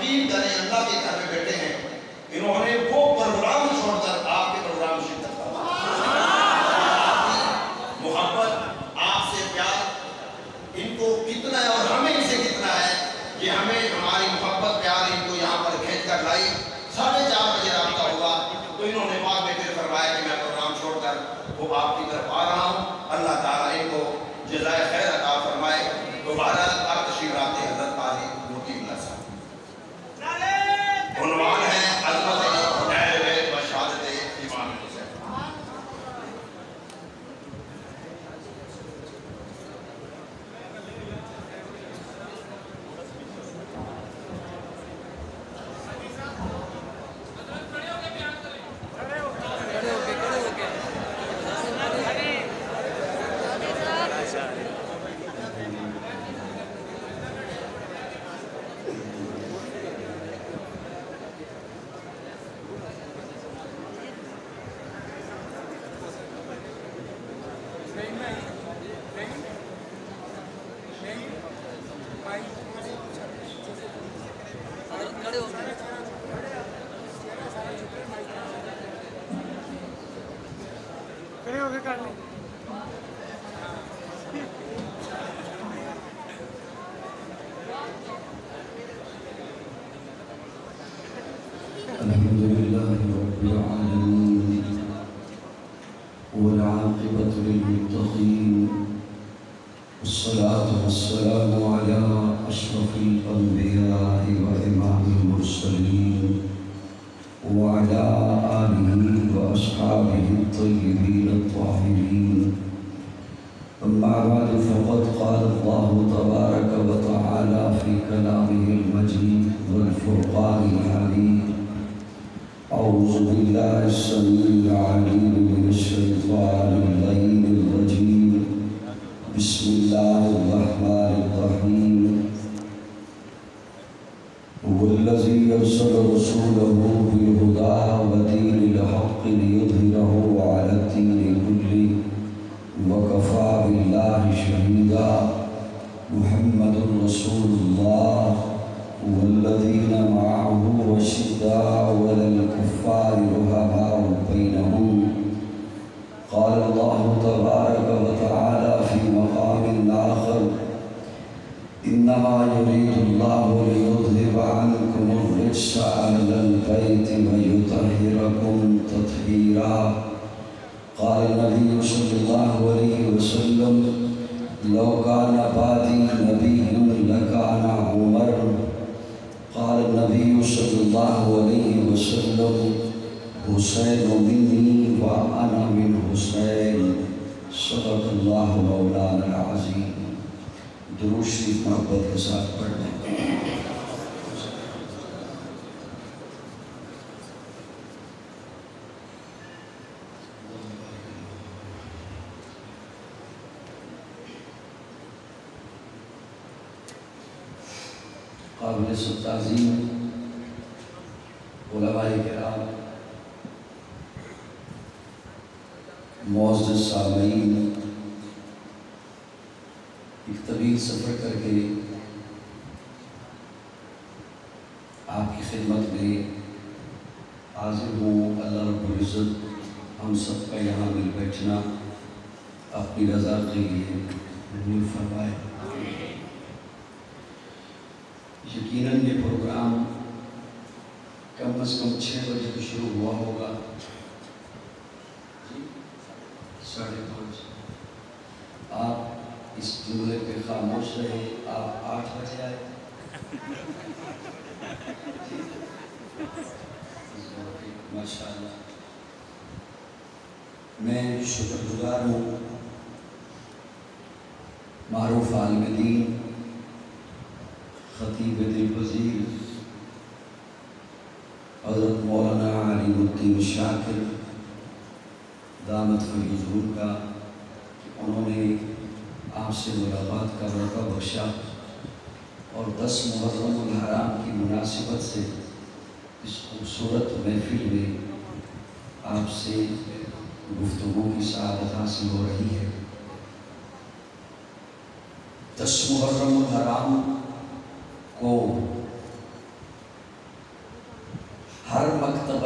यकीन करें अल्लाह के घर में बैठे हैं, इन्होंने वो प्रोग्राम छोड़कर आपके प्रोग्राम में शिरकत किया। मोहब्बत, आपसे प्यार इनको कितना है और हमें इनसे कितना है, ये हमें हमारी मोहब्बत प्यार इनको यहाँ पर खींच कर लाई। 4:30 बजे रास्ता हुआ तो इन्होंने बाद में फिर फरमाया कि मैं प्रोग्राम छोड़कर वो आपकी तरफ आ रहा हूँ। अल्लाह ताला इनको जज़ाए खैर अता फरमाए। दोबारा आप तशरीफ लाते हज़रत काज़ी मुतीउल्लाह साहब। उन्वान है अज़मत अहले बैत व शहादत इमाम हुसैन।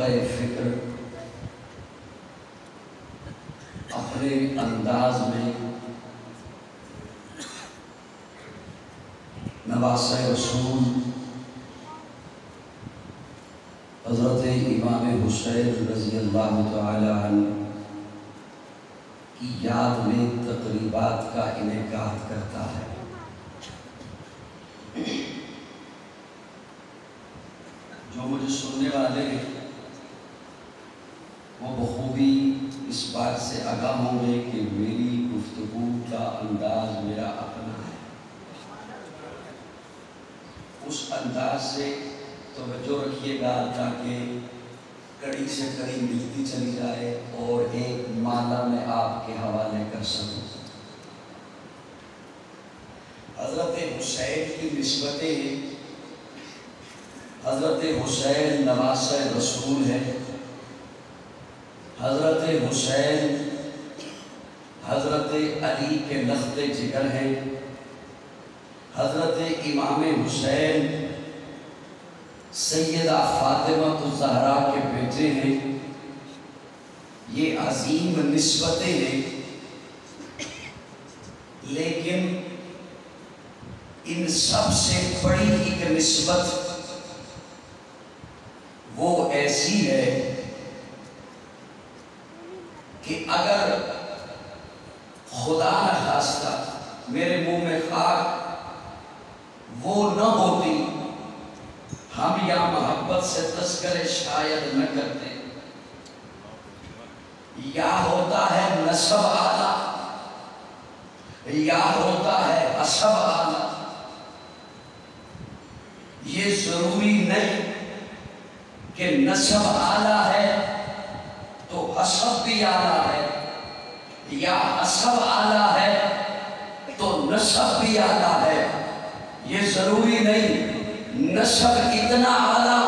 तबक़ा फ़िक्र अपने अंदाज में नवासे रसूल हज़रत इमाम हुसैन रज़ी अल्लाह तआला अन्हु की याद में तक़रीबात का इनेकाद करता है। जो मुझे सुनने वाले वो बखूबी इस बात से आगाह होंगे कि मेरी गुफ्तगू का अंदाज मेरा अपना है। उस अंदाज से तवज्जो रखिएगा ताकि कड़ी से कड़ी मिलती चली जाए और एक माला में आपके हवाले कर सकूं। हज़रत हुसैन की निस्बतें, हज़रत हुसैन नवासे रसूल है, हज़रत हुसैन हज़रत अली के लख्ते जिगर हैं, हज़रत इमाम हुसैन सैयदा फ़ातिमा ज़हरा के बेटे हैं। ये अजीम निस्बतें हैं, लेकिन इन सब से बड़ी एक निस्बत वो ऐसी है कि अगर खुदा न खास्ता मेरे मुंह में खाक वो न होती, हम या मोहब्बत से तस्करे शायद न करते। या होता है नसब आला या होता है असब आला। ये जरूरी नहीं कि नसब आला है तो असब भी आला है, या असब आला है तो नसब भी आला है। ये जरूरी नहीं। नसब इतना आला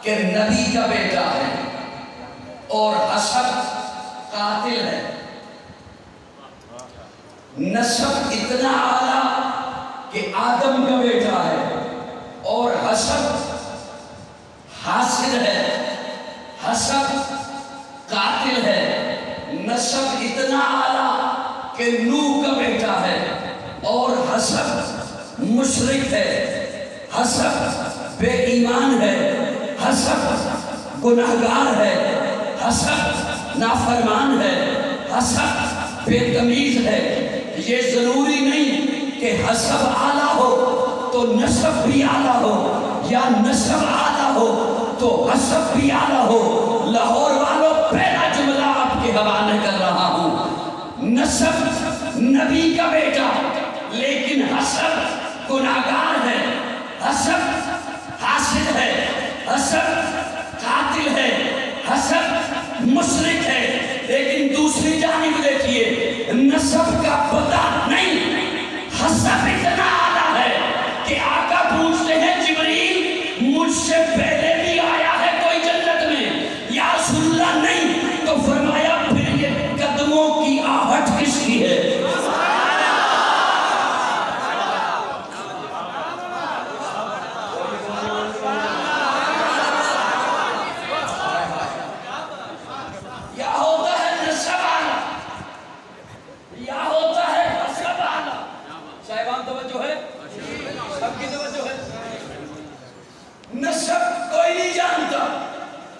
कि नबी का बेटा है और हसब कातिल है। नसब इतना आला कि आदम का बेटा है और हसब हासिद है, हसब कातिल है। नसब इतना आला कि नूह का बेटा है और हसब मुशरिक है, हसब बेईमान है, हसब गुनाहगार है, हसब नाफरमान है, हसब बेतमीज है। ये जरूरी नहीं कि हसब आला हो तो नसब भी आला हो, या नसब आला हो तो हसब भी आला हो। लाहौर वालों, पहला जुमला आपके हवाले कर रहा हूं। नसब नबी का बेटा, लेकिन हसब गुनाहगार है, हसब हासिद है, हसब कातिल है, हसब मुशरिक है। लेकिन दूसरी जानिब देखिए, नसब का पता नहीं, हसब इतना आला है कि आका पूछते हैं जिब्रील मुझसे पहले भी आया है कोई जन्नत में? या रसूलुल्लाह नहीं। तो फरमाया फिर ये कदमों की आहट किसकी है?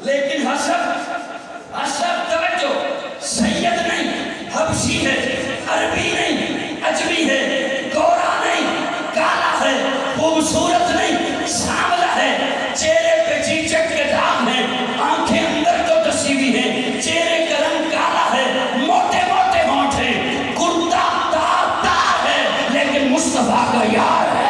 लेकिन हसब तवज्जो, सैयद नहीं, हबशी है, अरबी नहीं, अजमी है, गोरा नहीं, काला है, खूबसूरत नहीं, सांवला है, चेहरे पे चीचक के दाग हैं, आंखें अंदर तो दसी हुई हैं, चेहरे का रंग काला है, मोटे मोटे होंठ हैं, कुर्ता तार है, लेकिन मुस्तफा का यार है।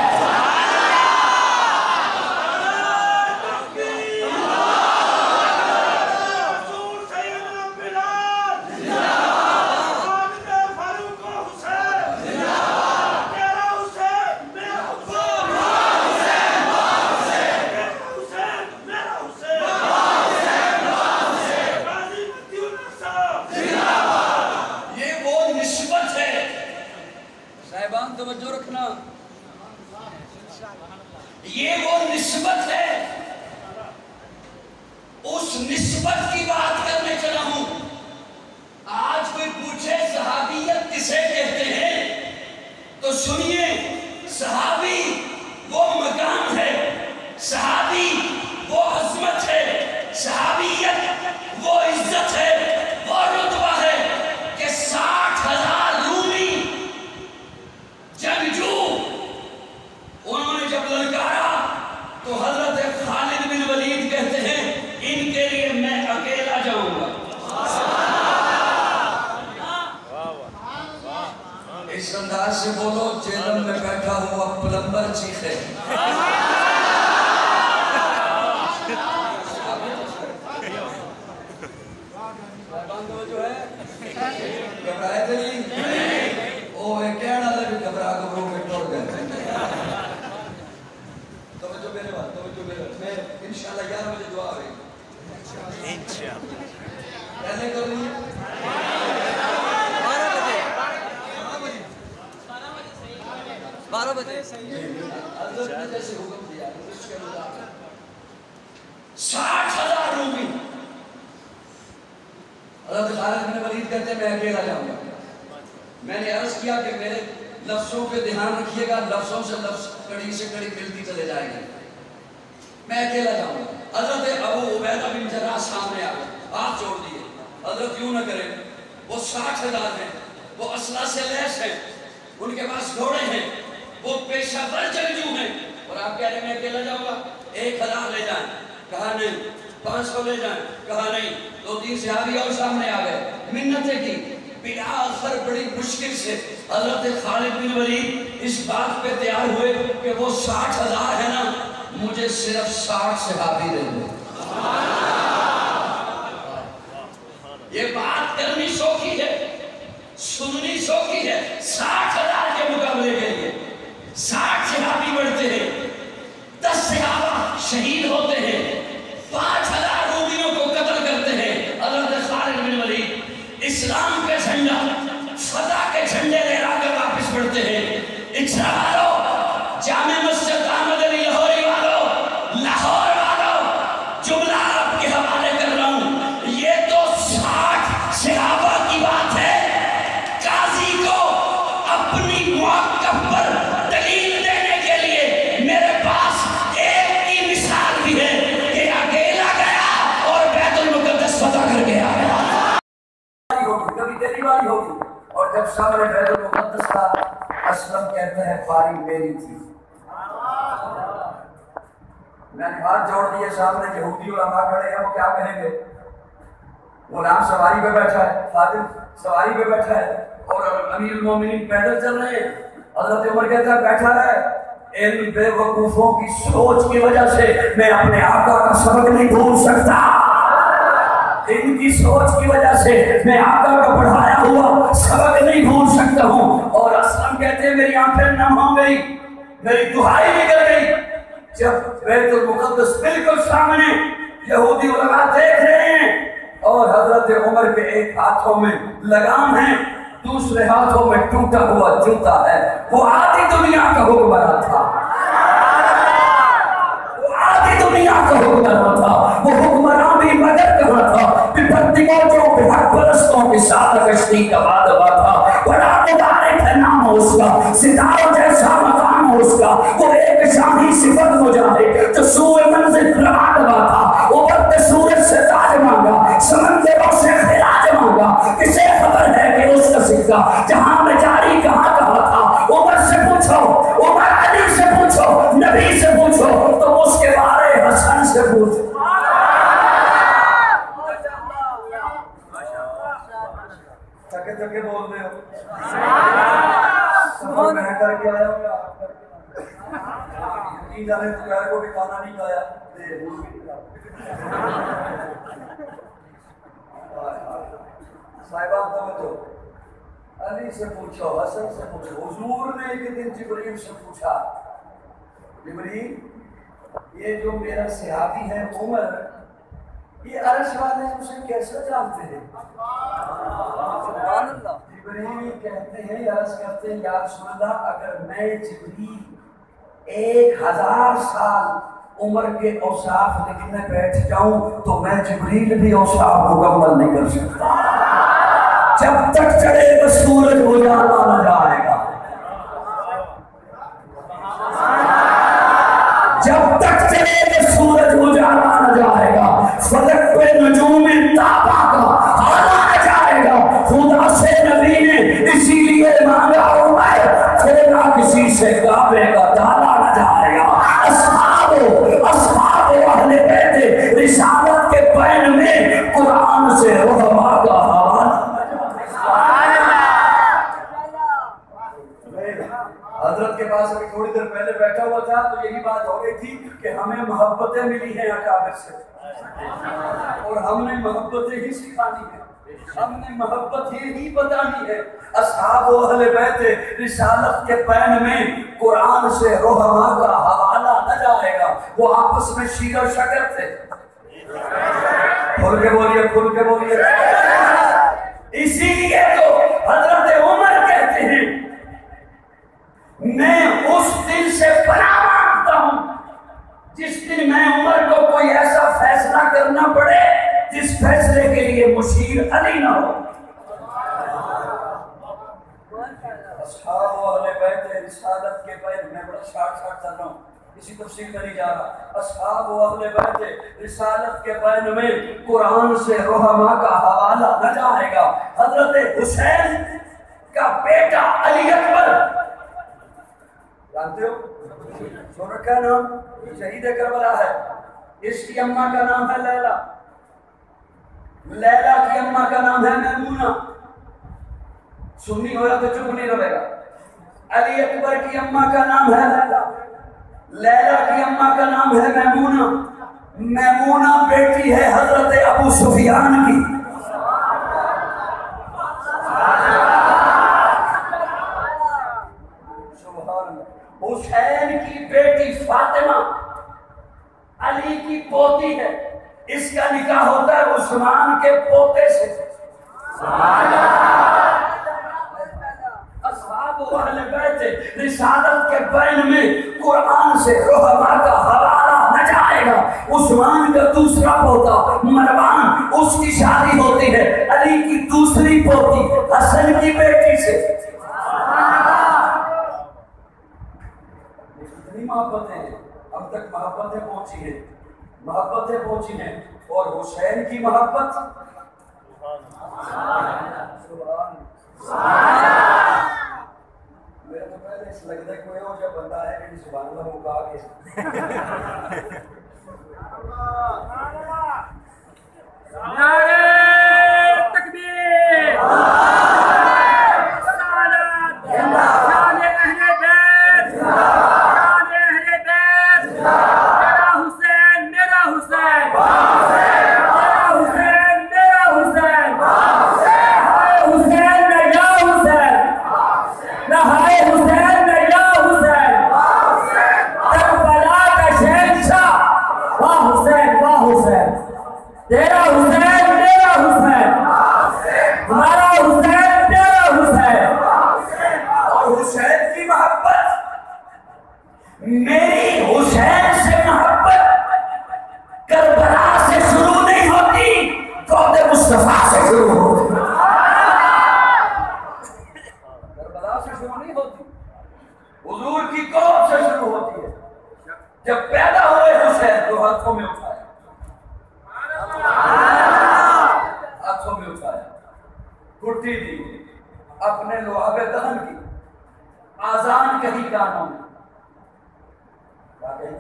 इंशाल्लाह 11 बजे दुआ होगी इंशाल्लाह। पहले कर लिए 12 बजे हज़रत ने जैसे हुक्म दिया उसके मुताबिक 60,000 रूमी। हज़रत खालिद बिन वलीद कहते मैं अकेला जाऊंगा। मैंने अर्ज किया कि मेरे लफ्जों पे ध्यान रखिएगा, लफ्जों से लफ्ज कड़ी से कड़ी मिलती चले जाएंगे। मैं अकेला जाऊंगा। हज़रत अबू उबैदा बिन जर्राह सामने आ गए, हाथ जोड़ दिए। हज़रत यूं न करें, वो 60,000 हैं, वो असला से लैस हैं, उनके पास घोड़े हैं, वो पेशावर जंगजू हैं, और आप कह रहे हैं मैं अकेला जाऊंगा। 1,000 ले जाएं, कहा नहीं। 500 ले जाएं, कहा नहीं। 2-3 सहाबी और सामने आ गए, मिन्नतें की। बिना आखिर बड़ी मुश्किल से हज़रत खालिद बिन वलीद इस बात पे तैयार हुए कि वो 60,000 है ना, मुझे सिर्फ 60 सहाबी दे दो। ये बात करनी शौकी है, सुननी शौकी है। 60,000 के मुकाबले के लिए 60 सहाबी बढ़ते हैं, 10 सहाबा शहीद होते हैं, 5,000 रूमियों को कत्ल करते हैं। हज़रत खालिद बिन वलीद इस्लाम के झंडा, फतह के झंडे लहरा कर वापस बढ़ते हैं। इजरा वालों, जामे मस्जिद अहमद अली लाहौरी वालों, लाहौर वालों, जुमला आपके हवाले कर रहा हूं। ये तो 60 सहाबा की बात है। काजी को अपनी मौक़िफ़ पर दलील देने के लिए मेरे पास एक ही मिसाल भी है कि अकेला गया और बैतुल मुक़द्दस फतह करके आ गया। कभी तेरी बारी होगी। और जब सामने बैतुल मुक़द्दस का असलम कहते हैं बारी मेरी थी। मैंने हाथ जोड़ दिए, सामने यहूदी उलमा खड़े हैं, वो क्या कहेंगे? गुलाम सवारी पे बैठा है, फातिल सवारी पे बैठा है, और अमीरुल मोमिनीन पैदल चल रहे हैं। हज़रत उमर कहता है बैठा है। इन बेवकूफों की सोच की वजह से मैं अपने आका का सबक नहीं भूल सकता। इनकी सोच की वजह से मैं आका का पढ़ाया हुआ सबक नहीं भूल सकता हूँ। और असलम कहते हैं मेरी आंखें नम हो गई, मेरी दुहाई निकल गई। जब बैतुल मुक़द्दस बिल्कुल सामने यहूदी उलमा देख रहे हैं और हज़रत उमर के एक हाथों में लगाम है, दूसरे हाथों में टूटा हुआ जूता है। वो आधी दुनिया का हुक्मरान था, वो आधी दुनिया का हुक्मरान था। वो हुक्मरान भी मगर कहाँ था? विपत्तियों पे हक परस्तों के साथ कश्ती का वादा था। बड़ा मुबारक है नाम उसका, सितारों जैसा मकाम हो उसका। वो एक शाही सिफत मुजाहिद जो सूए मंजिल रवादवा था। ऊपर के सूरज से ताज मांगा, समंदरों से खिराज मांगा। किसे खबर है कि उसका सिक्का जहां में जारी कहाँ कहा था? उमर से पूछो, उमर अली से पूछो, नबी से पूछो, तो उसके बारे हसन से पूछो। थके थके बोल रहे हो, मैं करके आया हूँ। जाने तो को भी खाना नहीं खाया, साहिबान समझो। अली से पूछो, हसन से पूछो। हुजूर ने एक दिन जिब्रील से पूछा, जिब्रील ये जो मेरा सहाबी है उमर, ये अर्श वाले उसे कैसे जानते हैं? जिब्रील कहते हैं, अर्ज करते हैं, या रसूल अल्लाह, अगर मैं जिब्रील 1000 साल उमर के औसाफ लिखने बैठ जाऊं तो मैं जिब्रील भी औसाफ मुकम्मल नहीं कर सकता। जब तक चढ़ेगा सूरज उजाला न जाएगा, जब तक चढ़ेगा सूरज उजाला न जाएगा, फलक पे नजूम ताबा का आला न जाएगा। खुदा से नबी ने इसीलिए मांगा उमर, तेरा किसी से काबे का ताला न जाएगा। अस्हाब अहले बैत रिसालत के बैन में कुरान से रहमा का हवाला। हजरत के पास अभी थोड़ी देर पहले बैठा हुआ था तो यही बात हो रही थी कि हमें मोहब्बतें मिली हैं अकाबिर से और हमने मोहब्बतें ही सिखानी है। हमने मोहब्बत ही बतानी है। असहाब व अहले बैत रिसालत के पैन में कुरान से रोहमा का हवाला न जाएगा। वो आपस में शीर और शकर थे। खुल के बोलिए, खुल के बोलिए। इसीलिए तो हजरत उमर कहते हैं, मैं उस दिन से पनाह मांगता हूं जिस दिन मैं उमर को कोई ऐसा फैसला करना पड़े जिस फैसले के लिए मुशीर अली ना हो। रिसालत के बैत में बड़ा शार्ट चल रहा हूँ, इसी तफसील में नहीं जा रहा। अस्हाब व अहले बैत रिसालत के बैन में कुरान से रोहमा का हवाला न जाएगा। हजरत हुसैन का बेटा अली अकबर, जानते हो सुन रखा नाम, शहीद करबला है। इसकी अम्मा का नाम है लैला, लैला की अम्मा का नाम है मैमूना। सुन्नी हो तो चुप नहीं रहेगा। अली अकबर की अम्मा का नाम है लैला, लैला की अम्मा का नाम है मैमूना। मैमूना बेटी है हजरत अबू सुफियान की। हुसैन की बेटी फातिमा अली की पोती है। इसका निकाह होता है उस्मान के पोते से। रिसालत के बैन में कुरान से रोहमा का हवाला न जाएगा। उस्मान का दूसरा पोता मरवान, उसकी शादी होती है अली की दूसरी पोती हसन की बेटी से। इतनी मोहब्बतें हैं, अब तक मोहब्बतें पहुंची हैं, मोहब्बतें पहुंची हैं। और हुसैन की मोहब्बत मेरे तो पहले इस लगता है कोई और जब बंदा है कि सुभान अल्लाह वो कहा के नारे तकबीर, सलात, शान अहले बैत, शान अहले बैत। मेरा हुसैन, मेरा हुसैन, मेरा हुसैन, मेरा हुसैन, हाय हुसैन मेरा हुसैन, ना हाय हुसैन मेरा हुसैन, करबला का शहंशाह, वाह हुसैन, वाह हुसैन। तेरा हुसैन, मेरा हुसैन, हमारा हुसैन, तेरा हुसैन। और हुसैन की मोहब्बत, मेरी हुसैन से मोहब्बत करबला से शुरू नहीं होती, कौदे मुस्तफा से शुरू होती। करबला से शुरू नहीं होती, हुजूर की कौम से शुरू होती है। जब पैदा हुए हुसैन तो हाथों में उठाया, हाथों में उठाया, कुर्ती दी, अपने लुआबे दहन की, आजान कही कानों में, क्या कही?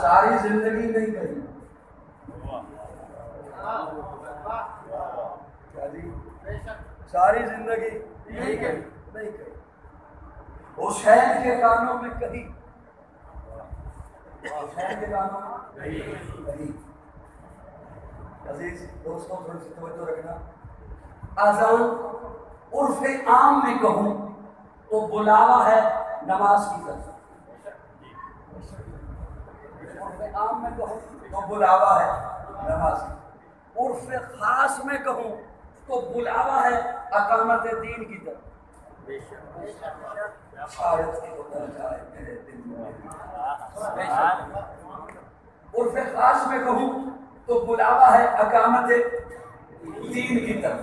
सारी जिंदगी नहीं कही, क्या जी? सारी जिंदगी नहीं कही, नहीं कही। हुसैन के कानों में कही, हुसैन के कानों में कही। अजीज दोस्तों थोड़ी सी तवज्जो रखना। आजान उर्फ़े आम में कहूं तो बुलावा है नमाज की तरफ। उर्फ़े आम में कहूं तो बुलावा है नमाज की। उर्फ़े खास में कहूं तो बुलावा है अकामत दीन की तरफ। उर्फ़े खास में कहूं तो बुलावा है अकामत दीन की तरफ।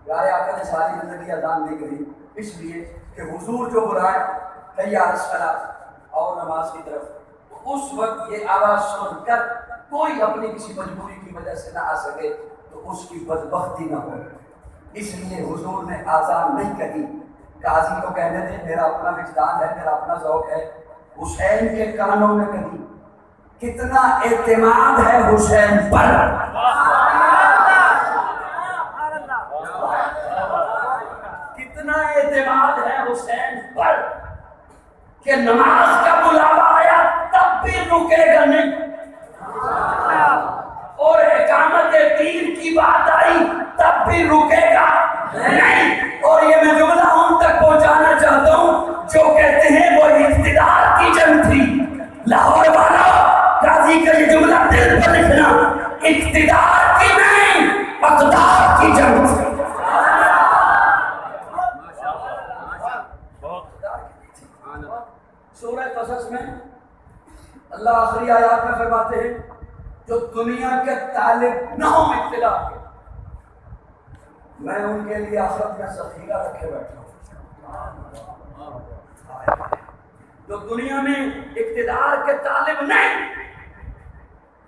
यार आका ने सारी जिंदगी अजान नहीं करी, इसलिए कि हुजूर जो बुलाए तैयार सलात और नमाज की तरफ। उस वक्त ये आवाज सुनकर कोई अपनी किसी मजबूरी की वजह से ना आ सके तो उसकी बदबख्ती ना हो, इसलिए हुजूर ने आजान नहीं कही। काजी को कहने दे, मेरा अपना विजदान है, मेरा अपना ज़ौक़ है। हुसैन के कानों में कही। कितना एतमाद है हुसैन पर, कितना एतमाद है हुसैन पर कि नमाज का बुलावा आया तब भी रुकेगा नहीं, और इकामत दीन की बात आई तब दिल पर लिखना, इख्तिदार की नहीं अक़दार की जंग थी। सूरह क़सस में अल्लाह आखिरी आयत में फरमाते हैं, जो दुनिया के तालिब न हो इख्तिदार के, मैं उनके लिए आखिरत में ज़ख़ीरा रखे बैठा हूँ। जो दुनिया में इख्तिदार के तालिब नहीं,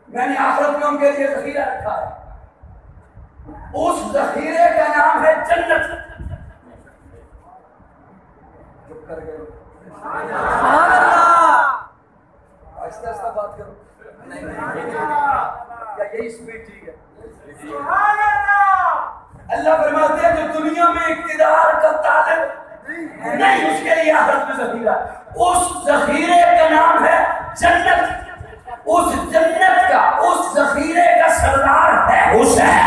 मैंने आखिरत में उनके लिए ज़ख़ीरा रखा है। उस ज़ख़ीरे का नाम है जन्नत। चुप कर गए, आहिस्ता आहिस्ता बात करो। क्या यही स्पीड ठीक है? अल्लाह फरमाते हैं जो दुनिया में इख्तिदार का तालिब नहीं, उसके लिए आखिरत में ज़ख़ीरा। उस ज़ख़ीरे का नाम है जन्नत। उस जन्नत का, उस ज़ख़ीरे का सरदार है हुसैन।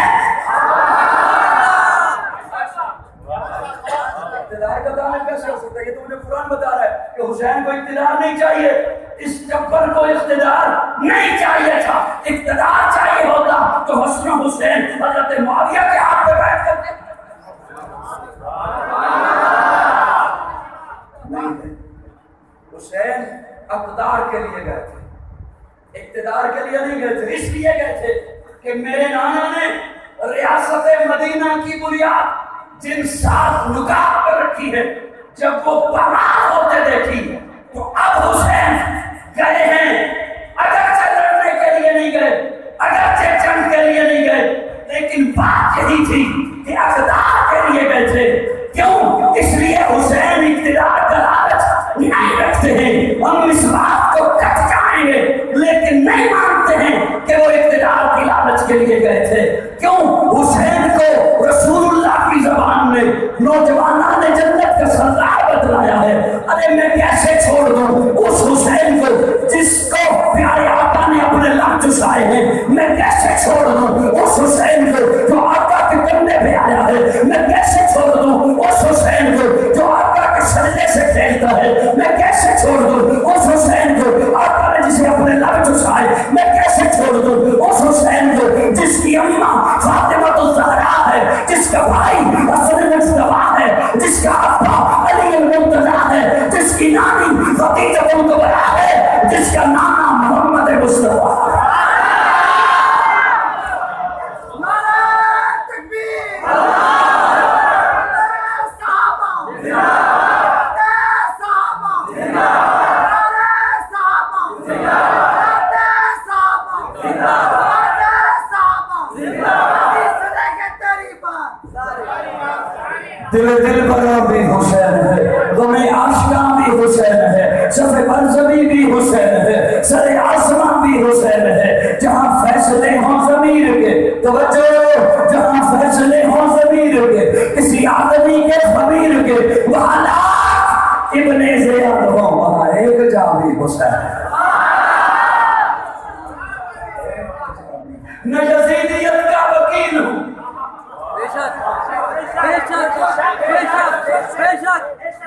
इख्तिदार का तालिब कैसे हो सकता है? ये तो मुझे कुरान बता रहा है कि हुसैन को इख्तिदार नहीं चाहिए, इस जब्बर को इख्तिदार नहीं चाहिए था। इख्तिदार चाहिए होता तो हसन हुसैन हज़रत मुआविया के हाथ पे बैठ करते। हुसैन अक़दार के लिए गए थे, इख्तिदार के लिए नहीं गए थे। इसलिए गए थे कि मेरे नाना ने रियासत मदीना की बुनियाद जिन 7 नुकात पर रखी है, जब वो बर्बाद होते देखी तो अब हुसैन गए हैं। अगरचे लड़ने के लिए नहीं गए, अगरचे जंग के लिए नहीं गए, लेकिन बात यही थी कि अक़दार के लिए गए थे। क्यों? इसलिए हुसैन इख्तिदार का लालच नहीं रखते हैं। हम इस बात को कट जाएंगे, लेकिन नहीं मानते हैं कि वो इख्तिदार की लालच के लिए गए थे। क्यों? हुसैन को रसूलुल्लाह की ज़बान में नौजवाना ने जन्नत का सरदार बतलाया है। अरे मैं कैसे छोड़ दूं उस हुसैन को जिसको प्यारे आका ने अपने लब चुसाए हैं? मैं कैसे छोड़ दूं उस हुसैन को जो आका के कंधे पे आया है? मैं कैसे छोड़ दूं उस हुसैन को जो आका के सजदे से खेलता है? मैं कैसे छोड़ दूं उस हुसैन को आका ने जिसे अपने लब चुसाए? मैं कैसे छोड़ दूं उस हुसैन को जिसकी अम्मा फातिमा तो ज़हरा है, जिसका भाई हसन मुस्तफा है, जिसका अब्बा अली मुर्तज़ा है, जिसकी नानी खदीजा कुबरा है, जिसका नाना मोहम्मद मुस्तफा। दिल दिल बरा भी हुसैन है, गमे आशिका भी हुसैन है, सफ़े बरज़मी भी हुसैन है, सरे आसमां भी हुसैन है। जहाँ फैसले हों ज़मीर के, तवज्जो, जहाँ फैसले हों ज़मीर के, किसी आदमी के ज़मीर के, वहाँ लाख इब्ने ज़ियाद हों, वहाँ एक जा भी हुसैन है। न यज़ीदियत का वकील हूँ,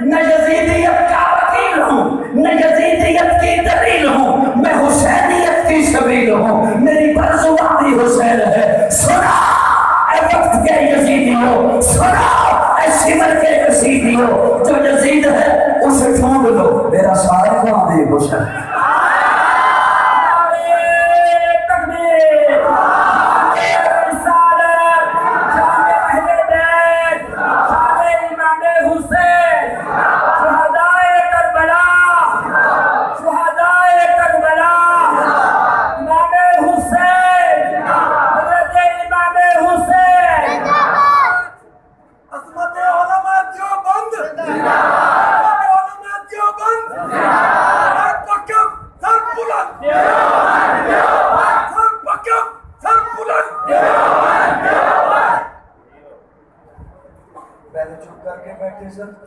न यज़ीदियत का वकील हूँ, न यज़ीदियत की दलील हूँ, मैं हुसैनियत की सबील हूँ। मेरी बरज़ुआ भी हुसैन है। सुना ऐ वक्त के यज़ीदियों, सुना ऐ सिमर के कसीदियों, जो यज़ीद है उसे ढूंढ लो, मेरा साहिबा भी हुसैन है।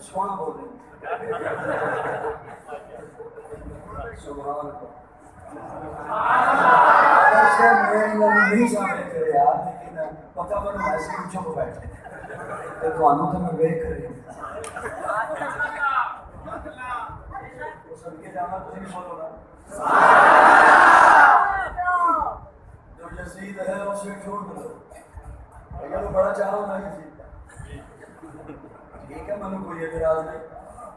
सोना बोल नहीं समझ करे यार, लेकिन पता बनो ऐसे ही चुप बैठे तो आनो तो मैं वेट कर रही हूँ। सबके जाना तो नहीं बोलो ना। छोड़ दो, तो बड़ा चाह होना किसी ठीक है, मनु कोई एतराज नहीं।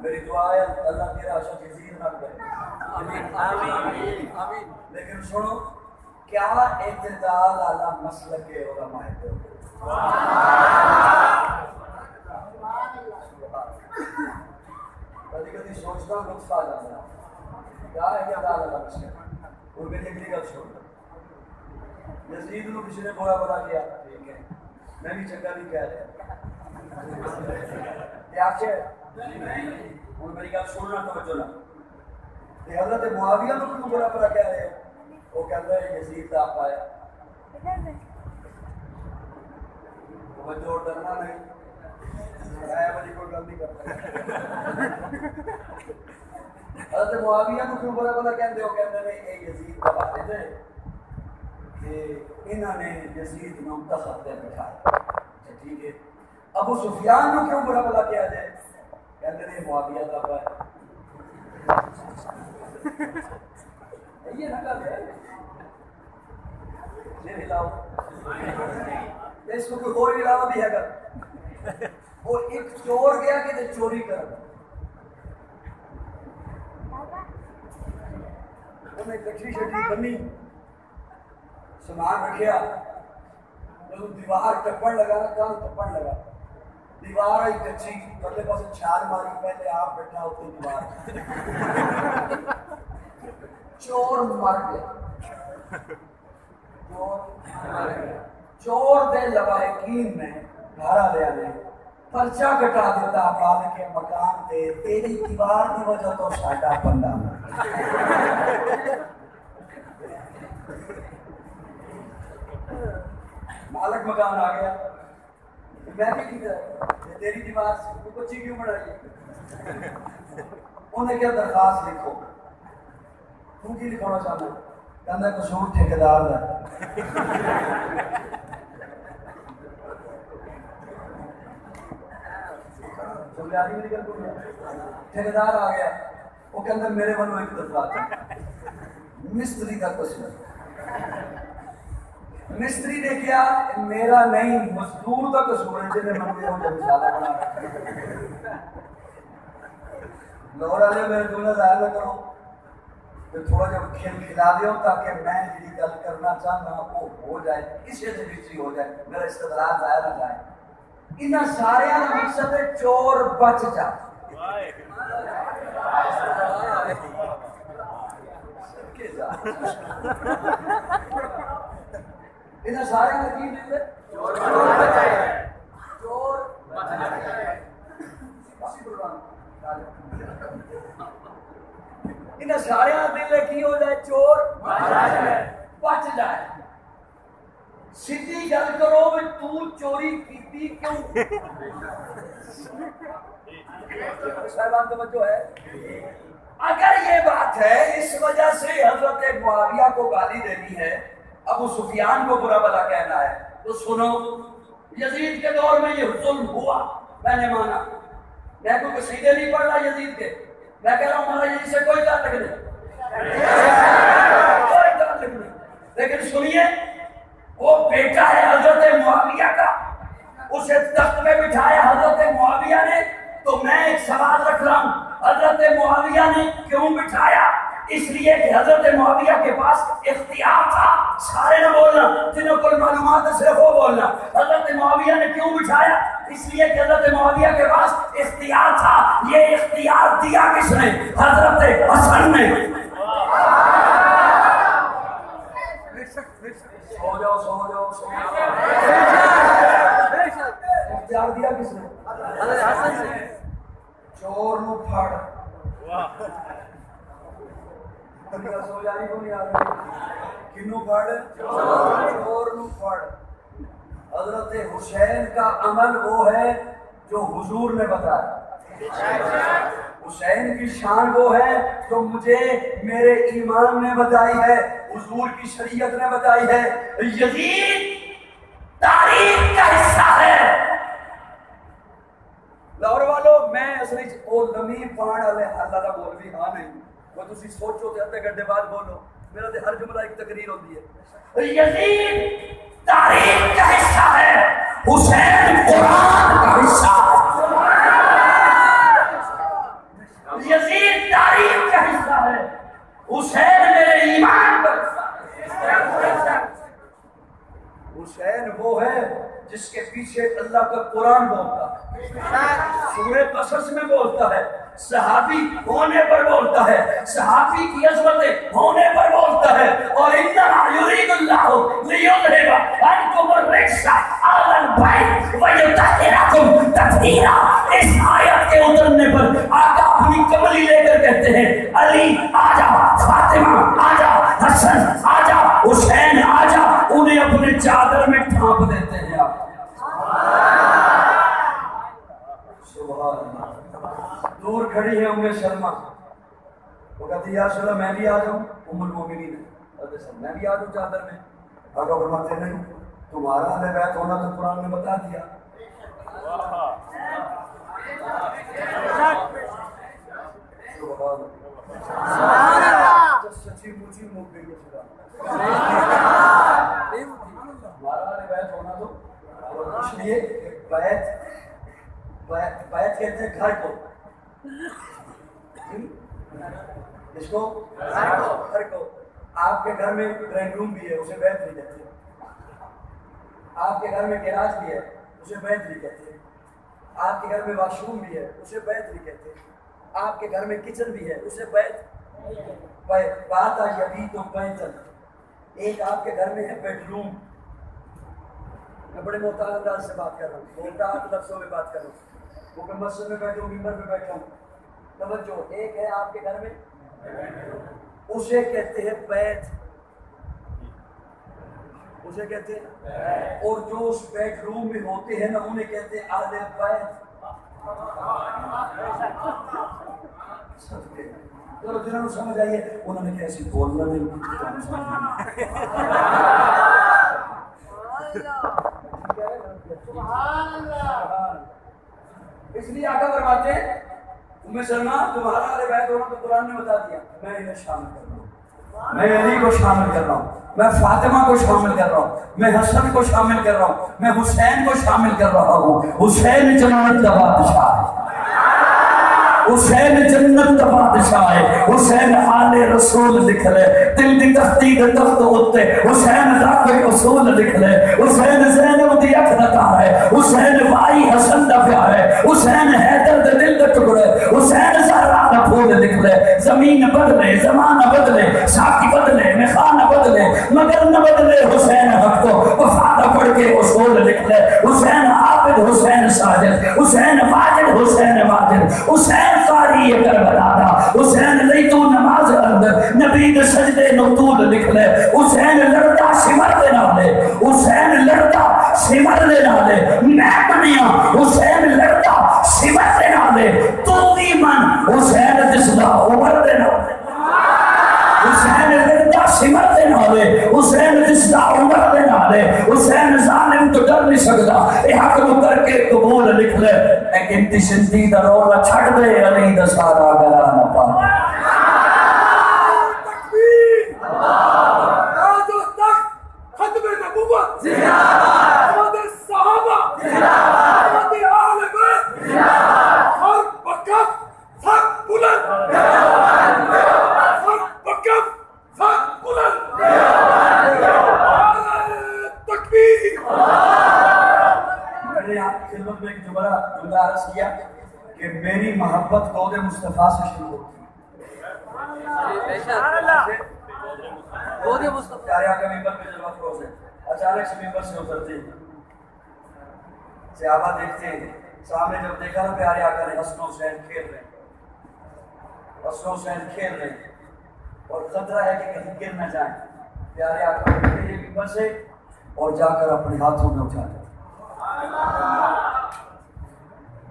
मेरी दुआ है अल्लाह तेरा आशा यजीद ना करे, आमीन आमीन आमीन। लेकिन सुनो, क्या इत्तेदाल वाला मसलक के उलमा है, कभी कभी सोचता हूँ नुस्खा आ जाता है, क्या है क्या दाल वाला मसलक। और मेरी अगली गल छोड़, यजीद को किसी ने बुरा भला किया, ठीक है, मैं भी चंगा नहीं कह रहा, और मेरी गल सुनना तो बचो ना। हज़रत मुआविया को क्यों बुरा भला कह रहे हो? वो कहता है यजीद का आप आया, जो डरना नहीं, मैं वाली कोई गलती करता। हज़रत मुआविया को क्यों बुरा भला कहते हो? कहते हैं ये यजीद का वालिद है, कि इन्होंने यजीद को तख़्त पे बिठाया, ठीक है। अबू सुफियान को क्यों बुरा भला किया जाए? कहते हैं मुआविया का भाई, ये ना कर ये हिलाओ, इसको कोई और हिलावा भी है। वो एक चोर गया कि चोरी कर, उन्हें कच्ची शटी बनी, सामान रखिया, जब दीवार टप्पड़ लगा ना, कान टप्पड़ लगा, दीवार आई कच्ची, अगले पास छाल मारी, पहले आप बैठा होते दीवार, चोर मर गया, चोर दे लवाहिकीन ने घर आलिया ने पर्चा कटा दिता, बाल के मकान ते तेरी दीवार की वजह तो साडा बंदा मालक मकान आ गया, मैं भी की तेरी दीवार से बच्ची क्यों बनाई? उन्हें क्या दरखास्त लिखो, तू की लिखाना चाहता? कहना कसूर ठेकेदार का। ठेकेदार आ गया, वो कहता मेरे वालों एक दरखास्त, मिस्त्री का कसूर। मिस्त्री ने क्या, मेरा नहीं मजदूर का कसूर है जिन्हें मन में बना। लाहौर वाले मेरे दूल्हा जाहिर ना करो, तो थोड़ा जब खेल खिला दो ताकि मैं जी गल करना चाहना वो हो जाए, किसी से भी हो जाए, मेरा इस्तदलाल जाया ना जाए। इन्हें सारे का मकसद है चोर बच जा। इन्हें सारे का की मिलते चोर बच जाए। इन्हें सारे दिल की हो जाए, चोर बच जाए। सीधी गल करो भी तू चोरी की क्यों? साहिबान तवज्जो है। अगर ये बात है इस वजह से हजरत मुआविया को गाली देनी है, अबू सुफियान को बुरा भला कहना है, तो सुनो, यजीद के दौर में ये जुल्म हुआ, मैंने माना। मैं कोई कसीदे नहीं पढ़ रहा यजीद के, मैं कह रहा हूँ हमारा यजीद से कोई ताल्लुक नहीं, कोई ताल्लुक नहीं। लेकिन सुनिए, वो बेटा है हजरत मुआविया का, उसे तख्त पे बिठाया हजरत मुआविया ने। तो मैं एक सवाल रख रहा हूँ, हजरत मुआविया ने क्यों बिठाया? इसलिए कि हजरत मुआविया के पास इख्तियार था। सारे ने बोलना, जिन्हें कोई मालूमात है सिर्फ वो बोलना। हजरत मुआविया ने क्यों बिठाया? इसलिए कि हजरत मुआविया के पास इख्तियार था। ये इख्तियार दिया किसने? हजरत हसन ने। सो जाओ सो जाओ सो जाओ। इख्तियार दिया किसने? हजरत हसन ने। चोर नु फड़, सो जानी को नहीं आ रही, किन्नू फड़? चोर नु फड़। हजरत हुसैन का अमल वो है जो हुजूर ने बताया। हुसैन की शान वो है जो मुझे मेरे ईमान ने बताई है, हुजूर की शरीयत ने बताई है। यजीद तारीख का हिस्सा है। लाहौर वालों, मैं असली ओ नमी पाण वाले अल्लाह दा मौलवी हां नहीं, वो तुसी सोचो ते अद्धे घंटे बाद बोलो, मेरा ते हर जुमला एक तकरीर होती है। यजीद तारीख का हिस्सा है, हुसैन कुरान का हिस्सा है। यजीद तारीख का हिस्सा है, हुसैन मेरे ईमान का हिस्सा है। हुसैन वो है जिसके पीछे अल्लाह का कुरान बोलता है, सूरह कसस में बोलता है, सहाबी होने पर बोलता है, सहाबी की अज़मतें होने पर बोलता है। और इन्नमा युरीदुल्लाहु लियुज़हिबा अन्कुम अर्रिज्सा अहलल बैत व युतहिरकुम तत्हीरा। इस आयत के उतरने पर आका अपनी कमली लेकर कहते हैं, अली आजा, फातिमा आजा, हसन आजा, हुसैन आजा। उन्हें अपने चादर में ढांप देते हैं। दूर खड़ी है उम्मे सलमा, वो कहती या रसूल मैं भी आ जाऊं। उम्मुल मोमिनीन मैं भी आ जाऊं चादर में। आका फरमाते नहीं, तुम्हारा अहले बैत होना तो कुरान ने बता दिया। सच्ची मुची मुख गई हमारा अहले बैत होना तो, इसलिए बैत कहते हैं घर को, इसको घर को। आपके घर में ड्राइंग रूम भी है, उसे बैत नहीं कहते। आपके घर में गैराज भी है, उसे बैत नहीं कहते। आपके घर में वॉशरूम भी है, उसे बैत नहीं कहते। आपके घर में किचन भी है, उसे बैत। बात आई अभी तो बैतन। एक आपके घर में है बेडरूम। मैं बड़े मोहताज अंदाज से बात कर रहा हूँ, मोहताज लफ्ज़ों में बात कर रहा हूँ। वो मैं मस्जिद में बैठा हूँ, मिंबर पे बैठा हूँ। तवज्जो, एक है आपके घर में, उसे कहते हैं बैत, उसे कहते हैं। और जो उस बेडरूम में होते हैं ना, उन्हें कहते हैं अहले बैत। चलो जिन्होंने समझ आई है उन्होंने कैसे बोलना नहीं। इसलिए आका फरमाते हैं, उम्मे सलमा तुम्हारा अहले बैत होना तो कुरान ने बता दिया। मैं इन्हें शामिल कर रहा हूँ, मैं अली को शामिल कर रहा हूँ, मैं फातिमा को शामिल कर रहा हूँ, मैं हसन को शामिल कर रहा हूँ, मैं हुसैन को शामिल कर रहा हूँ। हुसैन जन्नत का बादशाह है, हुसैन जन्नत का बादशाह है। हुसैन आले रसूल लिख ले, दिल दी तख्ती दे तख्त उत्ते हुसैन दा कोई उसूल लिख ले। हुसैन ज़ैनब दी अख दा तार है, हुसैन भाई हसन दा प्यार है, हुसैन हैदर दे दिल दे टुकड़े, हुसैन ज़हरा दा फूल लिख ले। ज़मीन बदले, ज़माना बदले, साकी बदले, मेखाना बदले, मगर न बदले हुसैन हक तो वफादा पढ़ के उसूल लिख ले। हुसैन आबिद, हुसैन साजिद, हुसैन वाजिद, हुसैन वाजिद, हुसैन कारी करबला दा, हुसैन लई तू नमाज अंदर नबी दे सजदे नु तूल लिख ले। हुसैन लड़दा सिमर दे नाले, हुसैन लड़दा सिमर दे नाले। मैं बनिया हुसैन लड़दा सिमर दे नाले, तू भी मन हुसैन दिसदा उमर दे नाले। हुसैन लड़दा सिमर दे नाले, हुसैन दिसदा उमर दे नाले। हुसैन जालिम तो डर नहीं सकदा, ए हक नु करके कबूल लिख ले। लेकिन तिशंती दा रोला छड़ दे, अली दा सारा गला ना पा। तकबीर, आजो तक खत्म नबूवत जिंदाबाद, हमारे सहाबा जिंदाबाद, हमारे अहले बैत जिंदाबाद। हर वक्त सर बुलंद जिंदाबाद, हर वक्त सर बुलंद जिंदाबाद। तकबीर। मैंने आपकी खिदमत में एक जुमला अर्ज किया कि मेरी मोहब्बत कौद मुस्तफ़ा से शुरू होती है। अचानक से मिंबर से उतरते हैं, सहाबा देखते हैं, सामने जब देखा ना प्यारे आका ने हसन हुसैन खेल रहे हैं, हसन हुसैन खेल रहे हैं और खतरा है कि कहीं गिर न जाए। प्यारे आका उठते हैं मिंबर से और जाकर अपने हाथों में उठा लेते।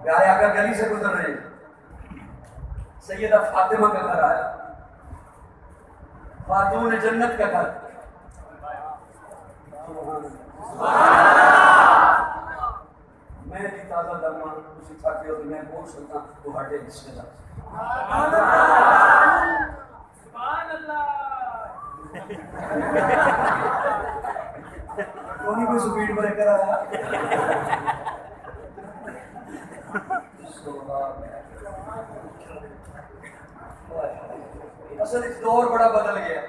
प्यारे आका गली से गुजर रहे हैं, सैयदा फातिमा का घर आया, खातून जन्नत का घर। मैं भी ताजा दरमा उसी खाते और मैं बोल सकता तो हटे इसके साथ। क्यों नहीं कोई स्पीड ब्रेकर आया? असल इस दौर बड़ा बदल गया।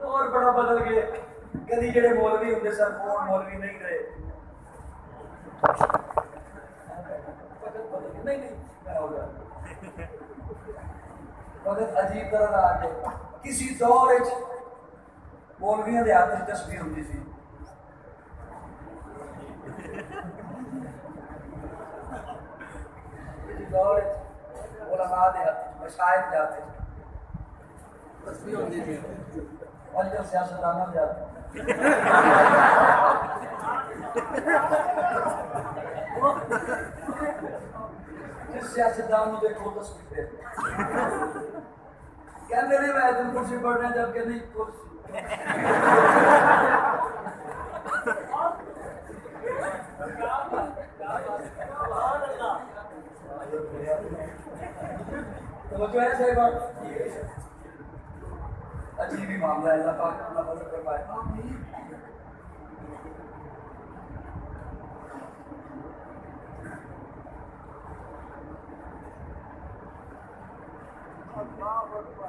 और बड़ा बदल गया। कभी जेडे मौलवी होंगे सर कौन मौलवी नहीं रहे। अजीब तरह आ गए। किसी दौर मौलवियों के हाथ में तस्वीर होती थी। किसी दौर उलमा के हाथ मशाइख के हाथ तस्वीर होती थी। आजकल सियासतदानों के हाथ सियासतदान देखो तस्वीर कहते नहीं मैं तुम कुर्सी पढ़ना जबकि नहीं कुर्सी तो जो है सही बात अजीब ही मामला है। अल्लाह पाक अपना फजल कर पाए।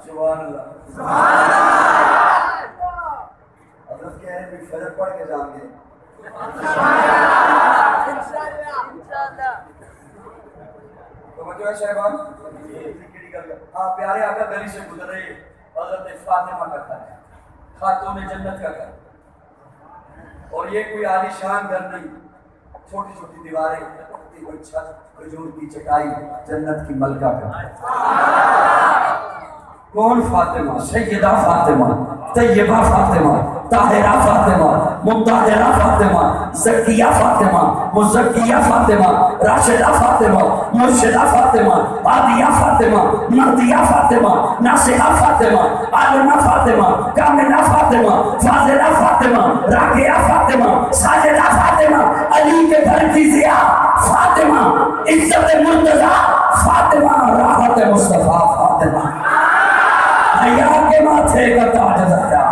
सुभान अल्लाह। हज़रत कह रहे हैं फजर पढ़ के जाएंगे। तो बच्चों है शहबान हाँ प्यारे आका गली से गुजर रहे हज़रत फातिमा का घर है, खातून जन्नत का घर। और ये कोई आलीशान घर नहीं, छोटी छोटी दीवारें, कोई छत, खजूर की चटाई, जन्नत की मलका का। कौन फातिमा? सैयदा फातिमा, तैयबा फातिमा, ताहिरा फातिमा, मुताहिरा फातिमा, ज़किया फातिमा, मुज़क्किया फातिमा, राशिदा फातिमा, मुर्शिदा फातिमा, आदिया फातिमा, मर्दिया फातिमा, नासिहा फातिमा, आलिमा फातिमा, कामिला फातिमा, फाज़िला फातिमा, राकिया फातिमा, साजिदा फातिमा, अली के घर की ज़िया फातिमा, इज्जत मुर्तज़ा फातिमा, राहत मुस्तफ़ा फातिमा, हया के माथे का ताज ज़हरा,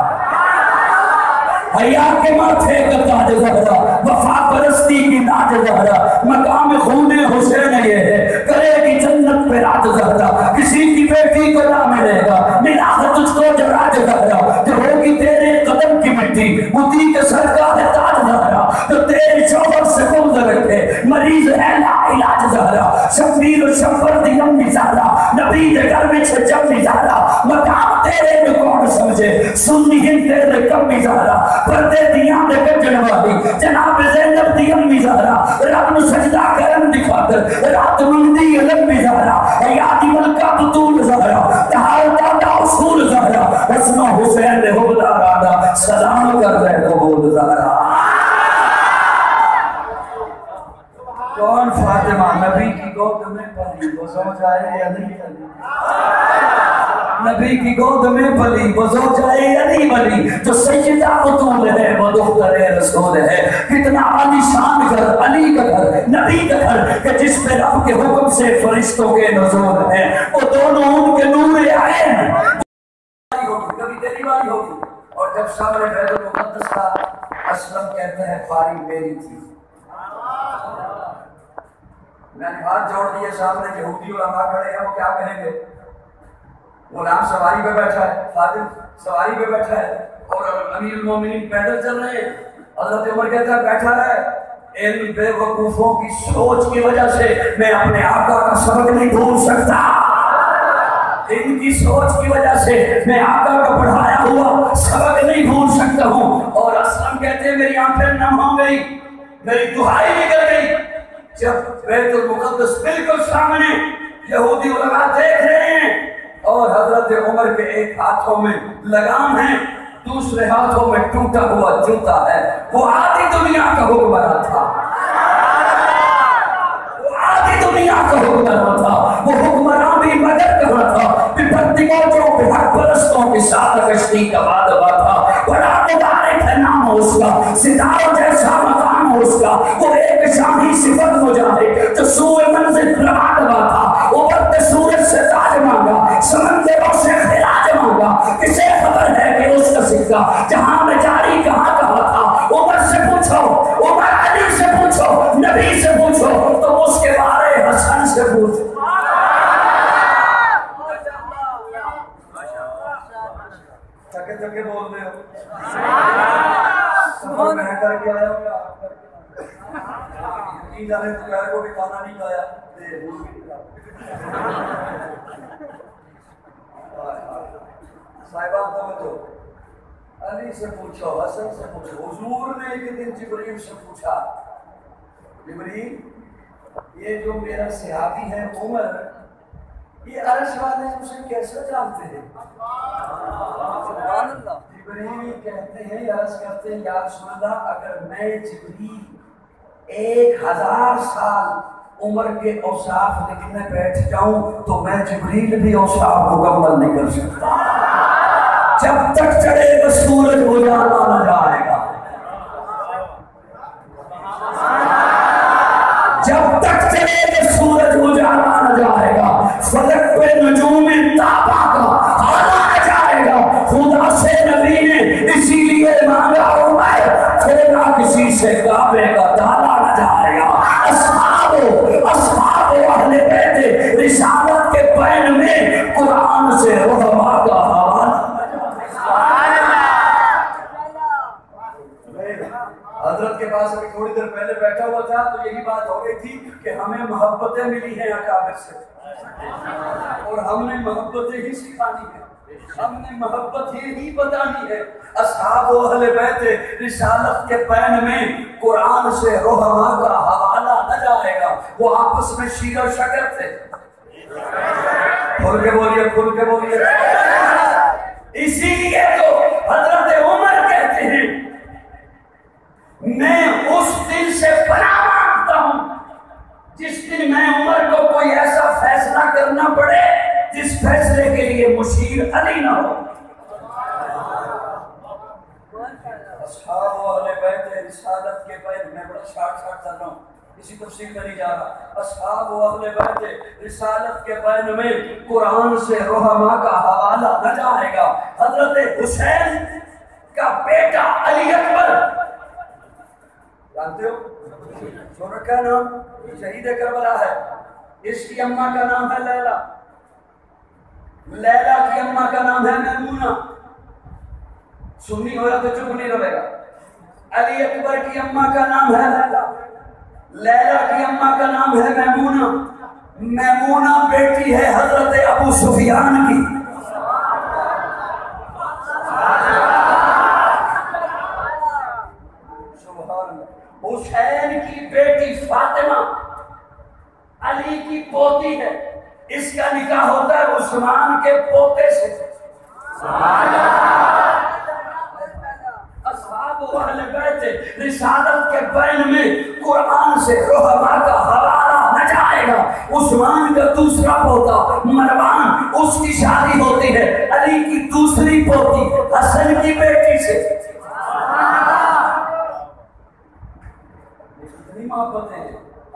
हया के माथे का ताज ज़हरा, वफा परस्ती की ताज ज़हरा, मकाम खूने हुसैन ये है, करेगी जन्नत पे राज ज़हरा। किसी की बेटी को ना मिलेगा मिला है तुझको जब राज ज़हरा, जो होगी तेरे कदम की मिट्टी मुदी के सर का है ताज ज़हरा, तो तेरे शौहर से गुज़र रखे मरीज है ना इलाज ज़हरा, शब्बीर और शब्बर दी अम्मी ज़हरा, नबी के घर में छे जम्मी ज़हरा, मकाम तेरे में कौन समझे सुन्नी हिंद तेरे कम्मी ज़हरा, पर्दे दियां दे कजन वाली जनाब ज़ैनब दी अम्मी ज़हरा, रब नु सजदा करन दिखाकर रात मंदी लंबी ज़हरा, यादी मलका बतूल ज़हरा, तहार दादा उसूल ज़हरा, हसन हुसैन ने हुबदार आदा सलाम कर रहे कबूल ज़हरा। कौन फातिमा? नबी की गोद में पली वो सो जाए या नहीं पली, नबी की गोद में पली वो सो जाए या नहीं पली, जो सैयदा बतूल है वो दुख्तरे रसूल है। कितना आलीशान घर, अली का घर, नबी का घर कि जिस पे रब के हुक्म से फरिश्तों के नज़ूर हैं, वो दोनों उनके नूर आए कभी तेरी बारी होगी। और जब सामने बैतुल मुक़द्दस का असलम कहते हैं बारी मेरी थी, मैंने हाथ जोड़ दिए, सामने यहूदी उलमा खड़े हैं, वो क्या कहेंगे? गुलाम सवारी पे बैठा है, फातिम सवारी पे बैठा है और अमीरुल मोमिनीन पैदल चल रहे हैं। हज़रत उमर कहता है बैठा है, इन बेवकूफों की सोच की वजह से मैं अपने आका का सबक नहीं भूल सकता, इनकी सोच की वजह से मैं आका का पढ़ाया हुआ सबक नहीं भूल सकता हूँ। और असलम कहते हैं मेरी आंखें नम हो गई, मेरी दुहाई निकल गई जब बैतुल मुक़द्दस बिल्कुल सामने यहूदी उलमा देख रहे हैं और हजरत उमर के एक हाथों में लगाम है, दूसरे हाथों में टूटा हुआ जूता है। वो आधी दुनिया का हुक्मरान था, वो आधी दुनिया का हुक्मरान था। वो हुक्मरान भी मगर कहाँ था? विपत्तियों पे हक परस्तों के साथ कश्ती का वादा था। बड़ा मुबारक है नाम उसका, सितारों जैसा मकाम उसका। उसका वो एक शाही सिफत मुजाहिद जो सूए मंजिल दबा था, ऊपर से सूरज से ताज मांगा, समंदरों से खिराज मांगा। किसे खबर है कि उसका सिक्का जहां में जारी कहां कहा था? उमर से पूछो, उमर अली से पूछो, नबी से पूछो, तो उसके बारे हसन से पूछो। थके थके बोल रहे हो, मैं करके आया हूँ नहीं जाने तो प्यार को भी खाना नहीं खाया। साहिबान तो अली से पूछो, हसन से पूछो। हुजूर ने एक दिन जिब्रील से पूछा, जिब्रील ये जो मेरा सहाबी है उमर, ये अर्श वाले उसे कैसे जानते हैं? जिब्रील कहते हैं, अर्ज करते हैं, या रसूल अल्लाह, अगर मैं जिब्रील 1000 साल उमर के औसाफ लिखने बैठ जाऊं तो मैं जिब्रील भी औसाफ मुकम्मल नहीं कर सकता। जब तक चढ़ेगा सूरज उजाला न जाएगा, जब तक चढ़ेगा सूरज उजाला न जाएगा, फलक पे नजूम ताबा का हाला न जाएगा। खुदा से नबी ने इसीलिए मांगा उमर, तेरा किसी से काबे का ताला न जाएगा। अस्हाब अहले बैत रिसालत के बैन में कुरान से रहमा का हवाला। हजरत के पास अभी थोड़ी देर पहले बैठा हुआ था तो यही बात हो रही थी कि हमें मोहब्बतें मिली हैं अकाबिर से, और हमने मोहब्बतें ही सिखानी है, हमने मोहब्बत ही बतानी है। अस्हाब अहले बैत रिसालत के पैन में कुरान से रहमा का हवाला न जाएगा। वो आपस में शीर शकर थे। खुल के बोलिए, खुल के बोलिए। इसीलिए तो हजरत उमर कहते हैं, मैं उस दिन से पनाह मांगता हूं जिस दिन मैं उमर को कोई ऐसा फैसला करना पड़े जिस फैसले के लिए मुशीर अली ना हो। रिसालत के बैन में बड़ा शार्ट चल रहा हूं, इसी तफसील में नहीं जा रहा। अस्हाब अहले बैत रिसालत के बैन में कुरान से रहमा का हवाला न जाएगा। हजरत हुसैन का बेटा अली अकबर, जानते हो सोना का नाम शहीद करबला है, इसकी अम्मा का नाम है लैला, लैला की अम्मा का नाम है मैमूना। सुन्नी हो तो चुप नहीं रहेगा। अली अकबर की अम्मा का नाम है लैला, लैला की अम्मा का नाम है मैमूना। मैमूना बेटी है हजरत अबू सुफियान की। हुसैन की बेटी फातिमा अली की पोती है, इसका निकाह होता है उस्मान के पोते से। अस्हाब अहले बैत रिसालत के बैन में कुरान से रहमा का हवाला न जाएगा। उस्मान का दूसरा पोता मरवान, उसकी शादी होती है अली की दूसरी पोती हसन की बेटी से। मोहब्बतें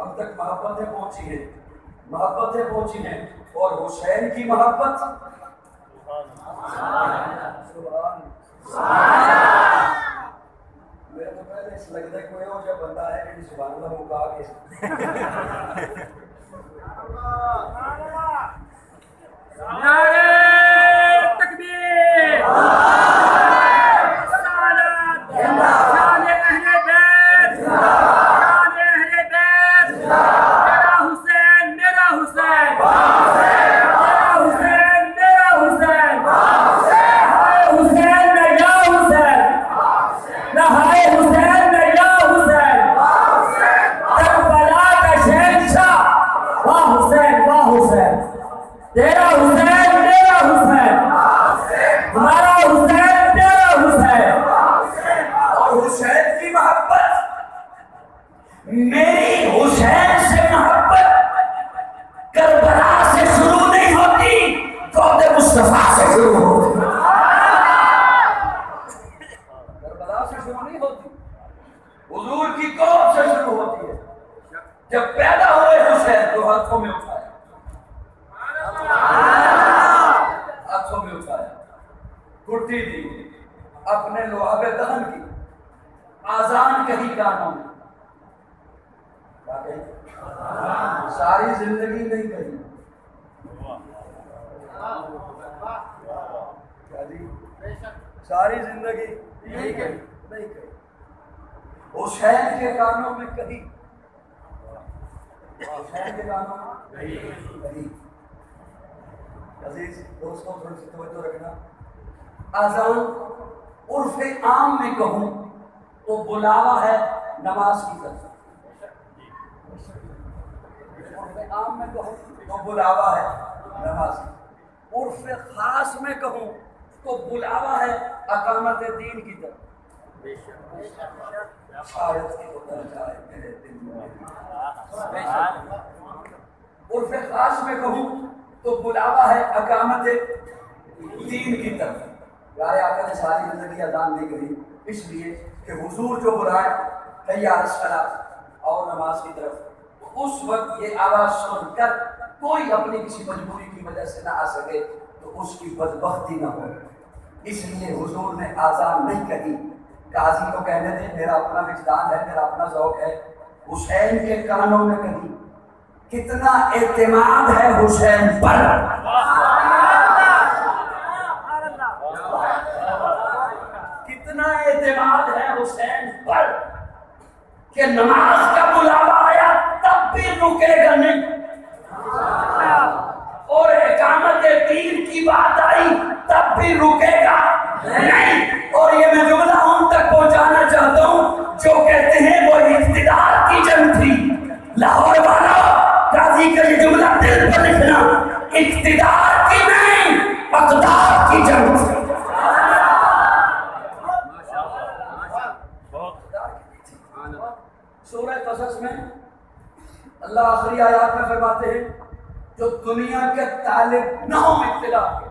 अब तक मोहब्बतें पहुंची हैं, मोहब्बतें पहुंची हैं, और हुसैन की मोहब्बत मेरे तो पहले इस लगता है कोई हो जब बंदा है कि सुभान अल्लाह वो कहा के नारे तकबीर, तेरा हुसैन मेरा हुसैन, हमारा हुसैन तेरा हुसैन। और हुसैन की मोहब्बत, मेरी हुसैन से मोहब्बत करबला से शुरू नहीं होती, दौद मुस्तफा से शुरू होती। करबला से शुरू नहीं होती, हुजूर की कौम से शुरू शुरू होती है। जब पैदा हुए हुसैन तो हाथों में उठाया, हाथों में उठाया, गुड्डी दी, अपने लुआबे दहन की, आजान कही कानों में, क्या कही? सारी जिंदगी नहीं कही, सारी जिंदगी नहीं कही, नहीं कही, हुसैन के कानों में कही, हुसैन के कानों में कही। अजीज दोस्तों, थोड़ी सी तवज्जो रखना। आजान उर्फ़े आम में कहूं तो बुलावा है नमाज की तरफ, उर्फ़े आम में कहूं तो बुलावा है नमाज की, उर्फ़े खास में कहूं तो बुलावा है अकामत दीन की तरफ। उर्फ़े खास में कहूं तो बुलावा है अकामत दीन की तरफ। यार आका ने सारी जिंदगी अजान नहीं करी, इसलिए कि हुजूर जो बुलाए तैयार सलात और नमाज की तरफ, तो उस वक्त ये आवाज सुनकर कोई अपनी किसी मजबूरी की वजह से ना आ सके तो उसकी बदबख्ती ना हो, इसलिए हुजूर ने आजान नहीं कही। काजी को कहने दे, मेरा अपना विजदान है, मेरा अपना ज़ौक़ है। हुसैन के कानों में कही। कितना एतमाद है हुसैन पर, कितना एतमाद है हुसैन पर कि नमाज का बुलावा आया तब भी रुकेगा नहीं, और इकामत दीन की बात आई तब भी रुकेगा नहीं। और ये मैं जुमला उन तक पहुंचाना चाहता हूं जो कहते हैं वो इख्तिदार की जंग थी। लाहौर वाला काजी का ये जुमला दिल पर लिखना, इख्तिदार की नहीं अक़दार की जंग थी। सूरह क़सस में अल्लाह आखिरी आयत में फरमाते हैं जो दुनिया के तालिब न हो इख्तिदार के,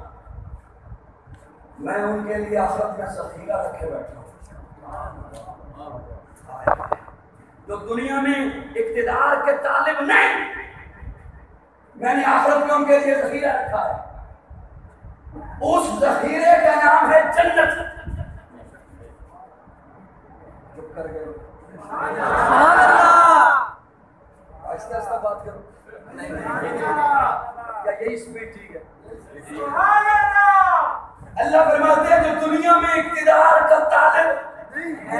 मैं उनके लिए आखिरत में ज़ख़ीरा रखे बैठा हूं। जो दुनिया में इख्तिदार के तालिब नहीं, मैंने आखिरत में उनके लिए ज़ख़ीरा रखा है। उस ज़ख़ीरे का नाम है जन्नत। चुप कर गए, आहिस्ता आहिस्ता बात करो। नहीं, क्या यही स्पीड ठीक है? अल्लाह फरमाते हैं जो दुनिया में इख्तिदार का तालिब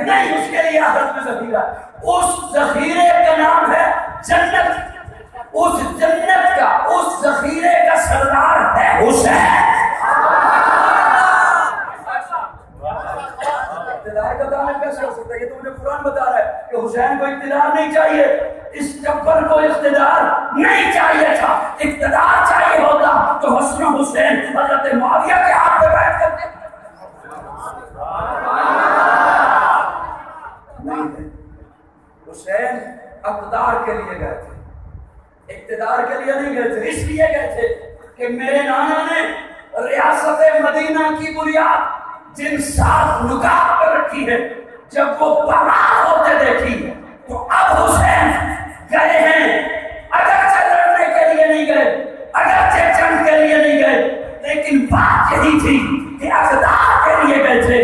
नहीं, उसके लिए आखिरत में ज़ख़ीरा। उस ज़ख़ीरे का नाम है जन्नत। उस जन्नत का, उस ज़ख़ीरे का सरदार है हुसैन। इख्तिदार का तालिब कैसे हो सकता है? ये तो मुझे कुरान बता रहा है कि हुसैन को इख्तिदार नहीं चाहिए, इस जब्बर को इख्तिदार नहीं चाहिए था। इख्तिदार चाहिए होता तो हसन हुसैन हज़रत मुआविया के हाथ पे बैठ करते नहीं। हुसैन अक़दार के लिए गए थे, इख्तिदार के लिए नहीं गए थे। इसलिए गए थे कि मेरे नाना ने रियासत मदीना की बुनियाद जिन 7 नुकात पर रखी है, जब वो बर्बाद होते देखी तो अब हुसैन गए हैं। अगर लड़ने के लिए नहीं गए, अगर जंग के लिए नहीं गए, लेकिन बात यही थी कि अक़दार के लिए गए थे।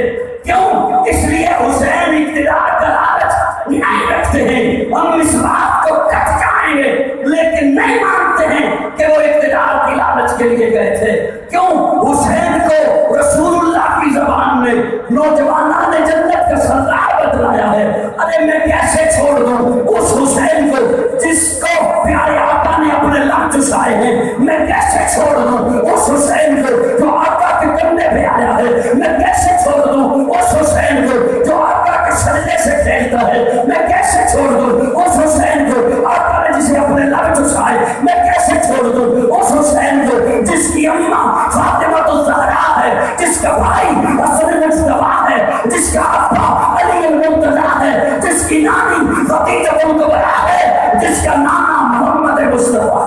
क्यों? इसलिए हुसैन इख्तिदार का लालच नहीं रखते हैं। हम इस बात को कट जाएंगे, लेकिन नहीं मानते हैं कि वो इख्तिदार की लालच के लिए गए थे। क्यों? हुसैन को रसूलुल्लाह की ज़बान में नौजवाना ने जन्नत का सरदार बतलाया है। अरे मैं कैसे छोड़ दूं उस हुसैन को जिसको प्यारे आका ने अपने लाल चुसाए हैं? मैं कैसे छोड़ दूं उस हुसैन को जो आका के कंधे पे आया है? मैं कैसे छोड़ दूं उस हुसैन को जो आका के सजदे से खेलता है? मैं कैसे छोड़ दूं उस हुसैन को आका ने जिसे अपने लाल चुसाए? मैं कैसे छोड़ दूं उस हुसैन को जिसकी अम्मा फातिमा तो ज़हरा है, जिसका भाई हसन मुस्तफा है, जिसका अब्बा अली मुर्तज़ा है, जिसकी नानी खदीजा कुबरा है, जिसका नाना मोहम्मद मुस्तफा।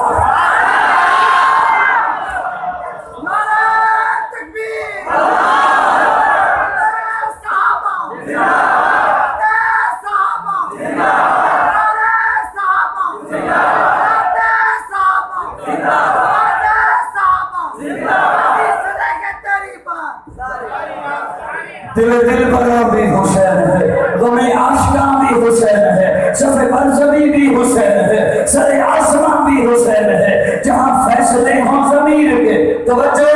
दिल बरा भी हुसैन है, गमे आशिका भी हुसैन है, सफ़े बरज़मी भी हुसैन है, सरे आसमां भी हुसैन है। जहाँ फैसले हों ज़मीर के, तवज्जो,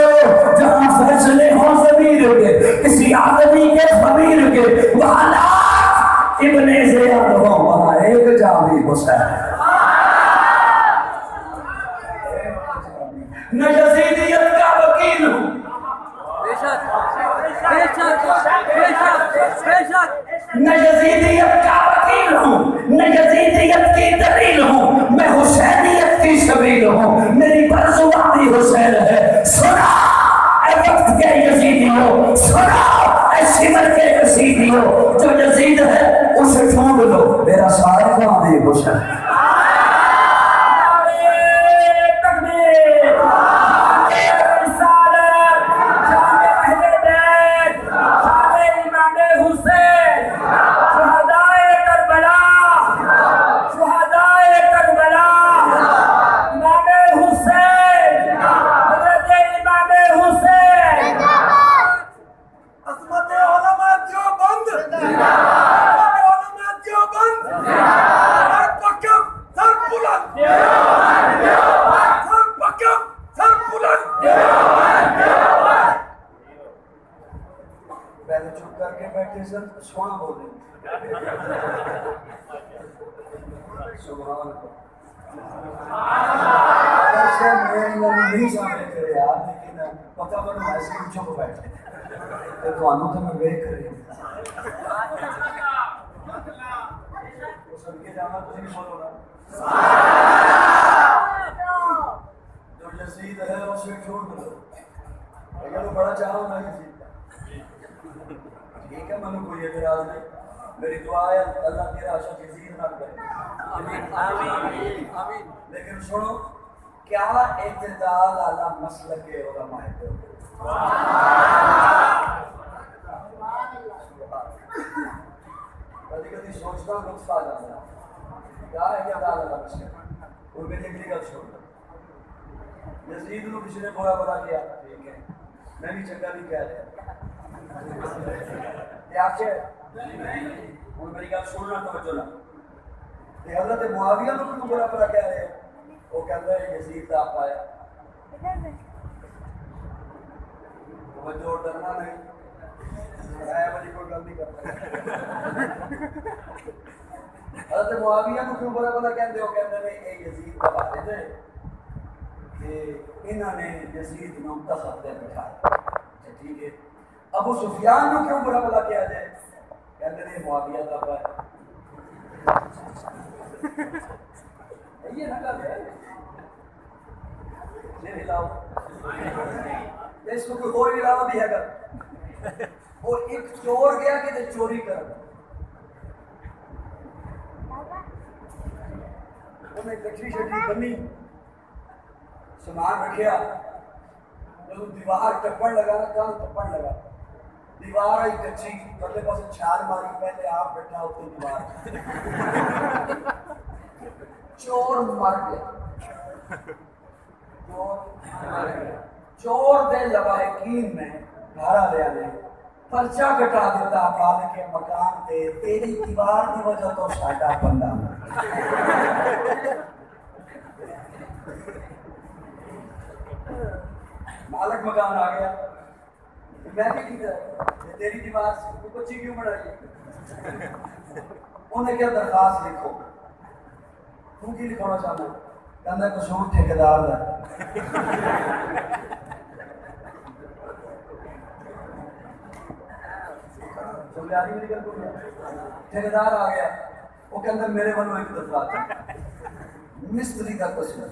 जहाँ फैसले हों ज़मीर के, किसी आदमी के ज़मीर के, वहाँ लाख इब्ने ज़ियाद हो, वहाँ एक जा भी हुसैन है। न यज़ीदियत का वकील हूँ, न यज़ीदियत का वकील हूँ, न यज़ीदियत की दलील हूँ, मैं हुसैनियत की सबील हूँ, मेरी बरज़ुबां भी हुसैन है। सुना ऐ वक्त के यज़ीदियों, सुना ऐ सिमर के यज़ीदियों, जो यज़ीद है उसे ढूंढ लो, मेरा सारा भी हुसैन है। सोना बोले नहीं समझ करे यार, लेकिन पता बनो ऐसे ही चुप बैठे तो आनू तो मैं वेख रही सबके जाना तुझे नहीं बोलो ना, जो यज़ीद है उसे छोड़ दो, अगर वो बड़ा चाहो ना यज़ीद, ठीक है, मनु कोई एतराज नहीं, मेरी दुआ है अल्लाह तेरा आशिक यज़ीद ना करे, आमीन। लेकिन सुनो, क्या इत्तिदाल आला मसलक के उलमा है, कभी सोचता नुस्खा आ जाता है, क्या है इत्तिदाल आला मसलक, और मेरी अगली गल सुन, यज़ीद को किसी ने बुरा भला किया, ठीक है, मैं भी चंगा नहीं कह रहा, और मेरी गल सुनना तो बचो ना, हज़रत मुआविया को क्यों बुरा भला कह रहे हो, वो कहता है यज़ीद का आप आया, वो जो डरना नहीं, मुझे कोई गलती करता हज़रत मुआविया को क्यों बुरा भला कहते हो, कहते हैं ये यज़ीद का वालिद है, इन्होंने यज़ीद को तख़्त पे बिठाया, ठीक है। अबू सुफियान को क्यों बुरा भला किया जाए, कहते हैं मुआविया का भाई, ये ना कर ये हिलाओ, इसको कोई और हिलावा भी है कर, वो एक चोर गया कि चोरी कर, उन्हें कच्ची शटी बनी, सामान रखिया, जब दीवार टप्पड़ लगा ना, कान टप्पड़ लगा, दीवार आई कच्ची, अगले पास छाल मारी, पहले आप बैठा होते दीवार, चोर मर गया, चोर दे लवाहिकीन ने घर वाले ने पर्चा कटा दिता, बाल के मकान पे, तेरी दीवार की वजह तो साडा बंदा मालिक मकान आ गया, मैं भी की तेरी दीवार से बच्ची क्यों बनाई, उन्हें क्या दरखास्त लिखो, तू की लिखना चाहना, कहना कसूर ठेकेदार का, ठेकेदार आ गया, वो कहता मेरे वालों एक दरखास्त, मिस्त्री का कसूर,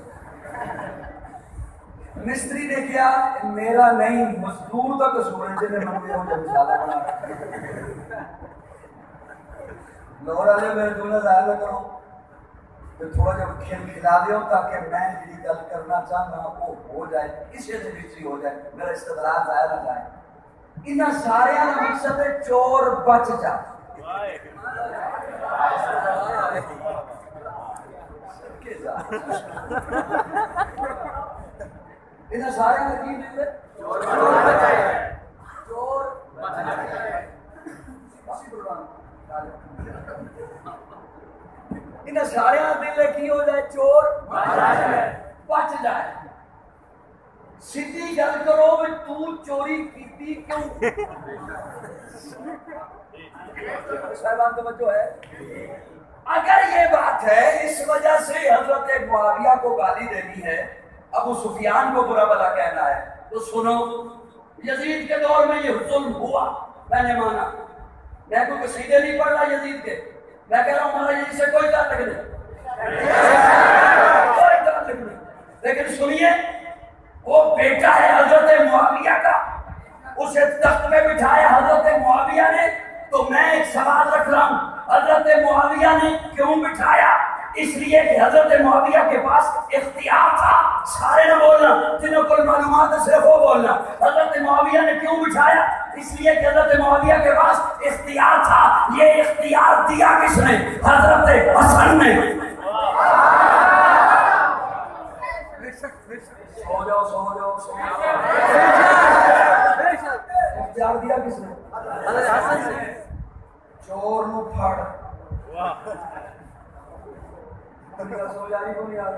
मिस्त्री ने किया मेरा नहीं मजदूर का कसूर है, जिन्हें मन में ज्यादा बना लाहौर वाले मेरे दूल्हा जाया ना करो, तो थोड़ा जब खेल खिला दो ताकि मैं जी गल करना चाहना वो हो जाए, इस मिस्त्री हो जाए, मेरा इस्तेदलाल जाया ना जाए, इन सारे का मकसद है चोर बच जा, इन सारे का की चोर बच जाए, चोर बच जाए, इन्हें सारे दिल की हो जाए चोर बच जाए। सीधी गल करो भी तू चोरी की क्यों? साहिबान तवज्जो है। अगर ये बात है इस वजह से हजरत मुआविया को गाली देनी है, अबू सुफियान को बुरा भला कहना है, तो सुनो, यजीद के दौर में ये जुल्म हुआ, मैंने माना। मैं कोई कसीदे नहीं पढ़ रहा यजीद के, मैं कह रहा हूँ हमारा यजीद से कोई ताल्लुक नहीं, कोई ताल्लुक नहीं। लेकिन सुनिए, वो बेटा है हजरत मुआविया का, उसे तख्त में बिठाया हजरत मुआविया ने। तो मैं एक सवाल रख रहा हूँ, हजरत मुआविया ने क्यों बिठाया? इसलिए कि हजरत मुआविया के पास इख्तियार था। सारे न बोलना, जिन्हों को मालूमात है सिर्फ वो बोलना। हजरत मुआविया ने क्यों बिठाया? इसलिए कि हजरत मुआविया के पास इख्तियार था। ये इख्तियार दिया किसने? हजरत हसन ने। सो जाओ सो जाओ सो जाओ। इख्तियार दिया किसने? हजरत हसन ने। चोर नु फाड़ सो जानी को नहीं आ रही।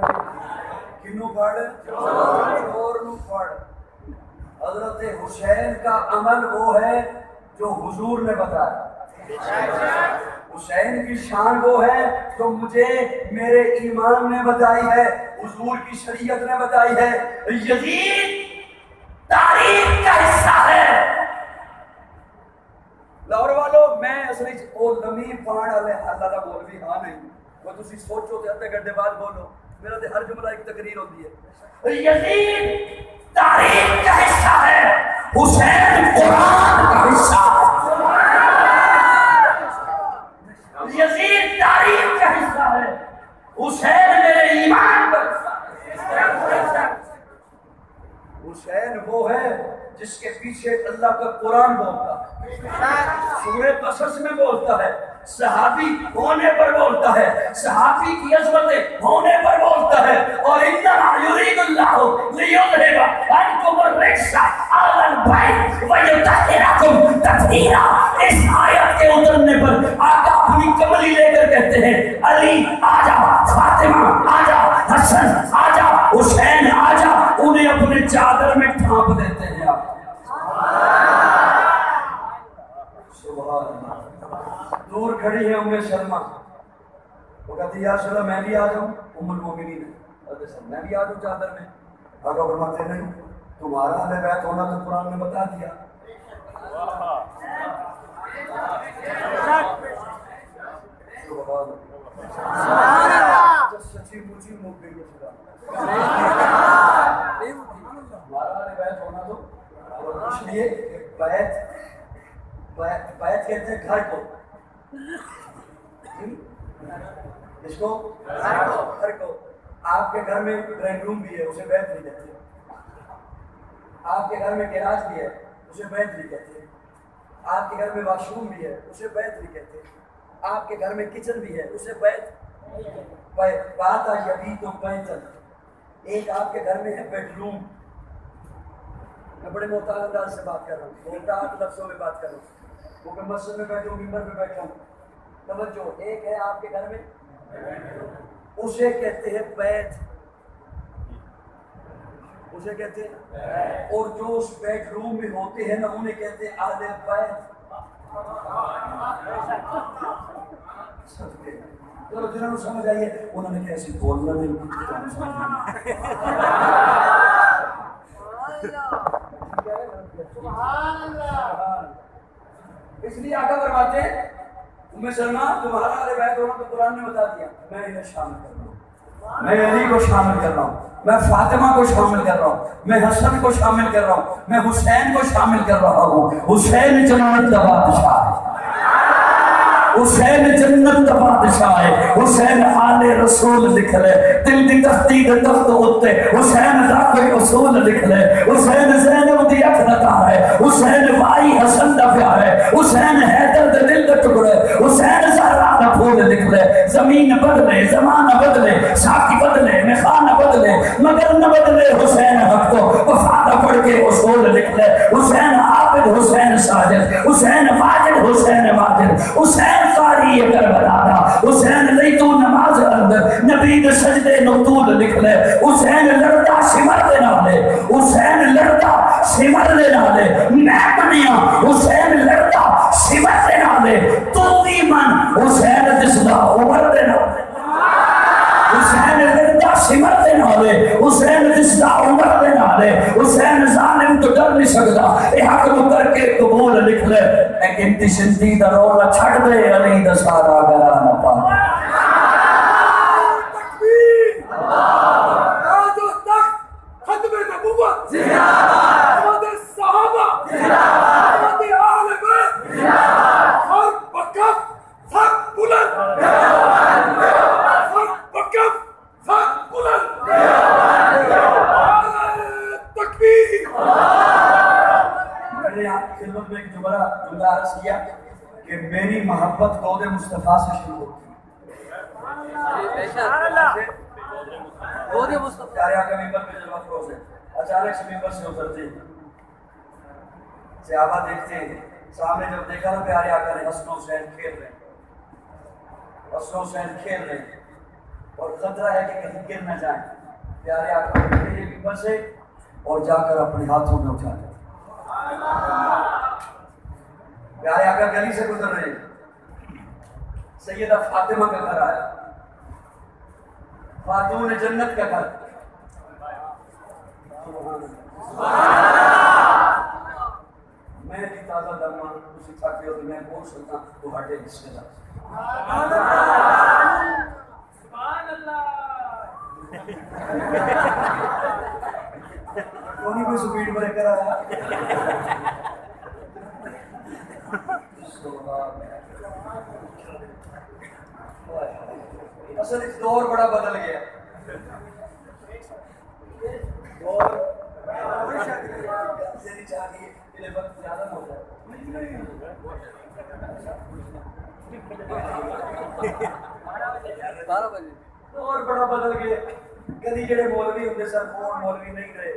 किन्नू फाड़? चोर नु फाड़। हजरत हुसैन का अमल वो है जो हुजूर ने बताया। हुसैन की शान वो है जो मुझे मेरे ईमान ने बताई है, हुजूर की शरीयत ने बताई है। यजीद तारीख का हिस्सा है। लाहौर वालों, मैं असली ओ नमी पाण वाले अल्लाह दा बोल भी हां नहीं, वो तुसी सोचो ते अद्धे घंटे बाद बोलो, मेरा ते हर जुमला एक तकरीर होती है। यजीद तारीख का हिस्सा है, हुसैन कुरान का हिस्सा है। यजीद तारीख का हिस्सा है, हुसैन मेरे ईमान का हिस्सा है। हुसैन वो है जिसके पीछे अल्लाह का कुरान बोलता है, सूरे कसस में बोलता है, सहाबी होने पर बोलता है, सहाबी की अज़मतें होने पर बोलता है। और इन्नमा युरीदुल्लाहु लियुज़हिबा अन्कुम अर्रिज्सा अहलल बैत व युतहिरकुम तत्हीरा। इस आयत के उतरने पर आका अपनी कमली लेकर कहते हैं, अली आजा, फातिमा आजा, हसन आजा, हुसैन आजा। उन्हें अपने चादर में ढांप देते हैं। दूर खड़ी है उम्मे सलमा, वो कहती या रसूल मैं भी आ जाऊं। उम्मुल मोमिनीन मैं भी आ जाऊं चादर में। आका फरमाते नहीं, तुम्हारा अहले बैत होना तो कुरान ने बता दिया। तो सच्ची मुची मुक गई हमारा अहले बैत होना तो, इसलिए बैत कहते हैं घर को, इसको घर को। आपके घर में बेडरूम भी है, उसे बैत नहीं कहते। आपके घर में गैराज भी है, उसे बैत नहीं कहते। आपके घर में वॉशरूम भी है, उसे बैत नहीं कहते। आपके घर में किचन भी है, उसे बैत। बात आई अभी तो बैतन। एक आपके घर में है बेडरूम। मैं बड़े मोहताज अंदाज से बात कर रहा हूँ, मोहताज लफ्जों में बात कर रहा हूँ, वो मैं मस्जिद में बैठा हूँ, मिंबर में बैठा हूँ। तवज्जो, एक है आपके घर में, उसे कहते हैं बैत, उसे कहते हैं। और जो उस बेडरूम में होते हैं ना, उन्हें कहते हैं आले बैत। चलो जिन्होंने समझ आई है उन्होंने कैसे बोलना नहीं। इसलिए आका फरमाते हैं, उम्मे सलमा तुम्हारा अहले बैत होना तो कुरान ने बता दिया। मैं इन्हें शामिल कर रहा हूँ, मैं अली को शामिल कर रहा हूँ, मैं फातिमा को शामिल कर रहा हूँ, मैं हसन को शामिल कर रहा हूँ, मैं हुसैन को शामिल कर रहा हूँ। हुसैन जन्नत का बादशाह है, हुसैन जन्नत का बादशाह है। हुसैन आले रसूल लिख ले, दिल दी तख्ती दे तख्त उत्ते हुसैन दा कोई उसूल लिख ले। हुसैन ज़ैनब दी अख दा है, हुसैन भाई हसन दा प्यार है, हुसैन हैदर दे दिल दे टुकड़े, हुसैन ज़हरा दा फूल लिख ले। जमीन बदले, जमाना बदले, साकी बदले, मेखाना बदले, मगर न बदले हुसैन हक को। वफादा पढ़ के उसूल लिख ले। हुसैन आबिद, हुसैन साजिद, हुसैन वाजिद, हुसैन वाजिद, हुसैन कारी करबला दा, हुसैन लई तू नमाज दे सजदे नतूल निकले। हुसैन लड़दा सिमर दे नाले, हुसैन लड़दा सिमर दे नाले। मैं बनिया हुसैन लड़दा सिमर दे नाले। तू भी मन हुसैन दिसदा उमर दे नाले। हुसैन लड़दा सिमर दे नाले, हुसैन दिसदा उमर दे नाले। हुसैन जालिम तो डर नहीं सकदा, ए हक नु करके कबूल निकले। लेकिन तिशंदी दा रोला छड़ दे, अली दा सारा गला ना पा। कि मेरी मोहब्बत दौद मुस्तफा से शुरू होती है। अचानक से मिंबर से उतरते सहाबा देखते हैं, सामने जब देखा ना प्यारे आका ने हसन हुसैन खेल रहे हैं, हसन हुसैन खेल रहे हैं और खतरा है कि कहीं गिर न जाए। प्यारे आका मिंबर से और जाकर अपने हाथों में उठा लें। प्यारे आका गली से गुजर रहे हैं, सैयदा फातिमा का घर आया, खातून जन्नत का घर। मैं भी ताजा दरमा उसी खाते और मैं बोल सकता तो हटे रिश्तेदार। कौन कोई स्पीड ब्रेकर आया? असल इस दौर बड़ा बदल गया। और बड़ा बदल गया। कभी जेडे मौलवी होंगे सर कौन मौलवी नहीं रहे।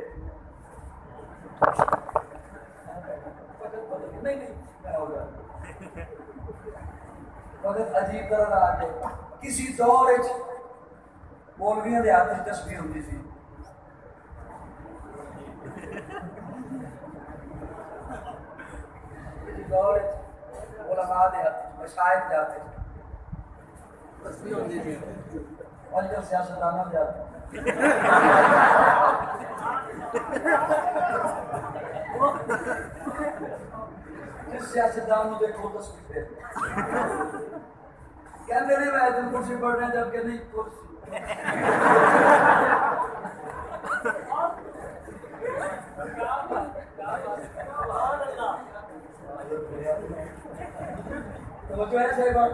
अजीब तरह आ गया। किसी दौर मौलवियों के हाथ तस्वीर होती थी, किसी दौर उलमा के हाथ मशाइख के हाथ तस्वीर होती थी, आजकल सियासतदानों के हाथ। जिस सियासतदान देखो तस्वीर कहते नहीं मैं तुम कुर्सी पढ़ रहे जबकि नहीं कुर्सी। तो जो है सही बात,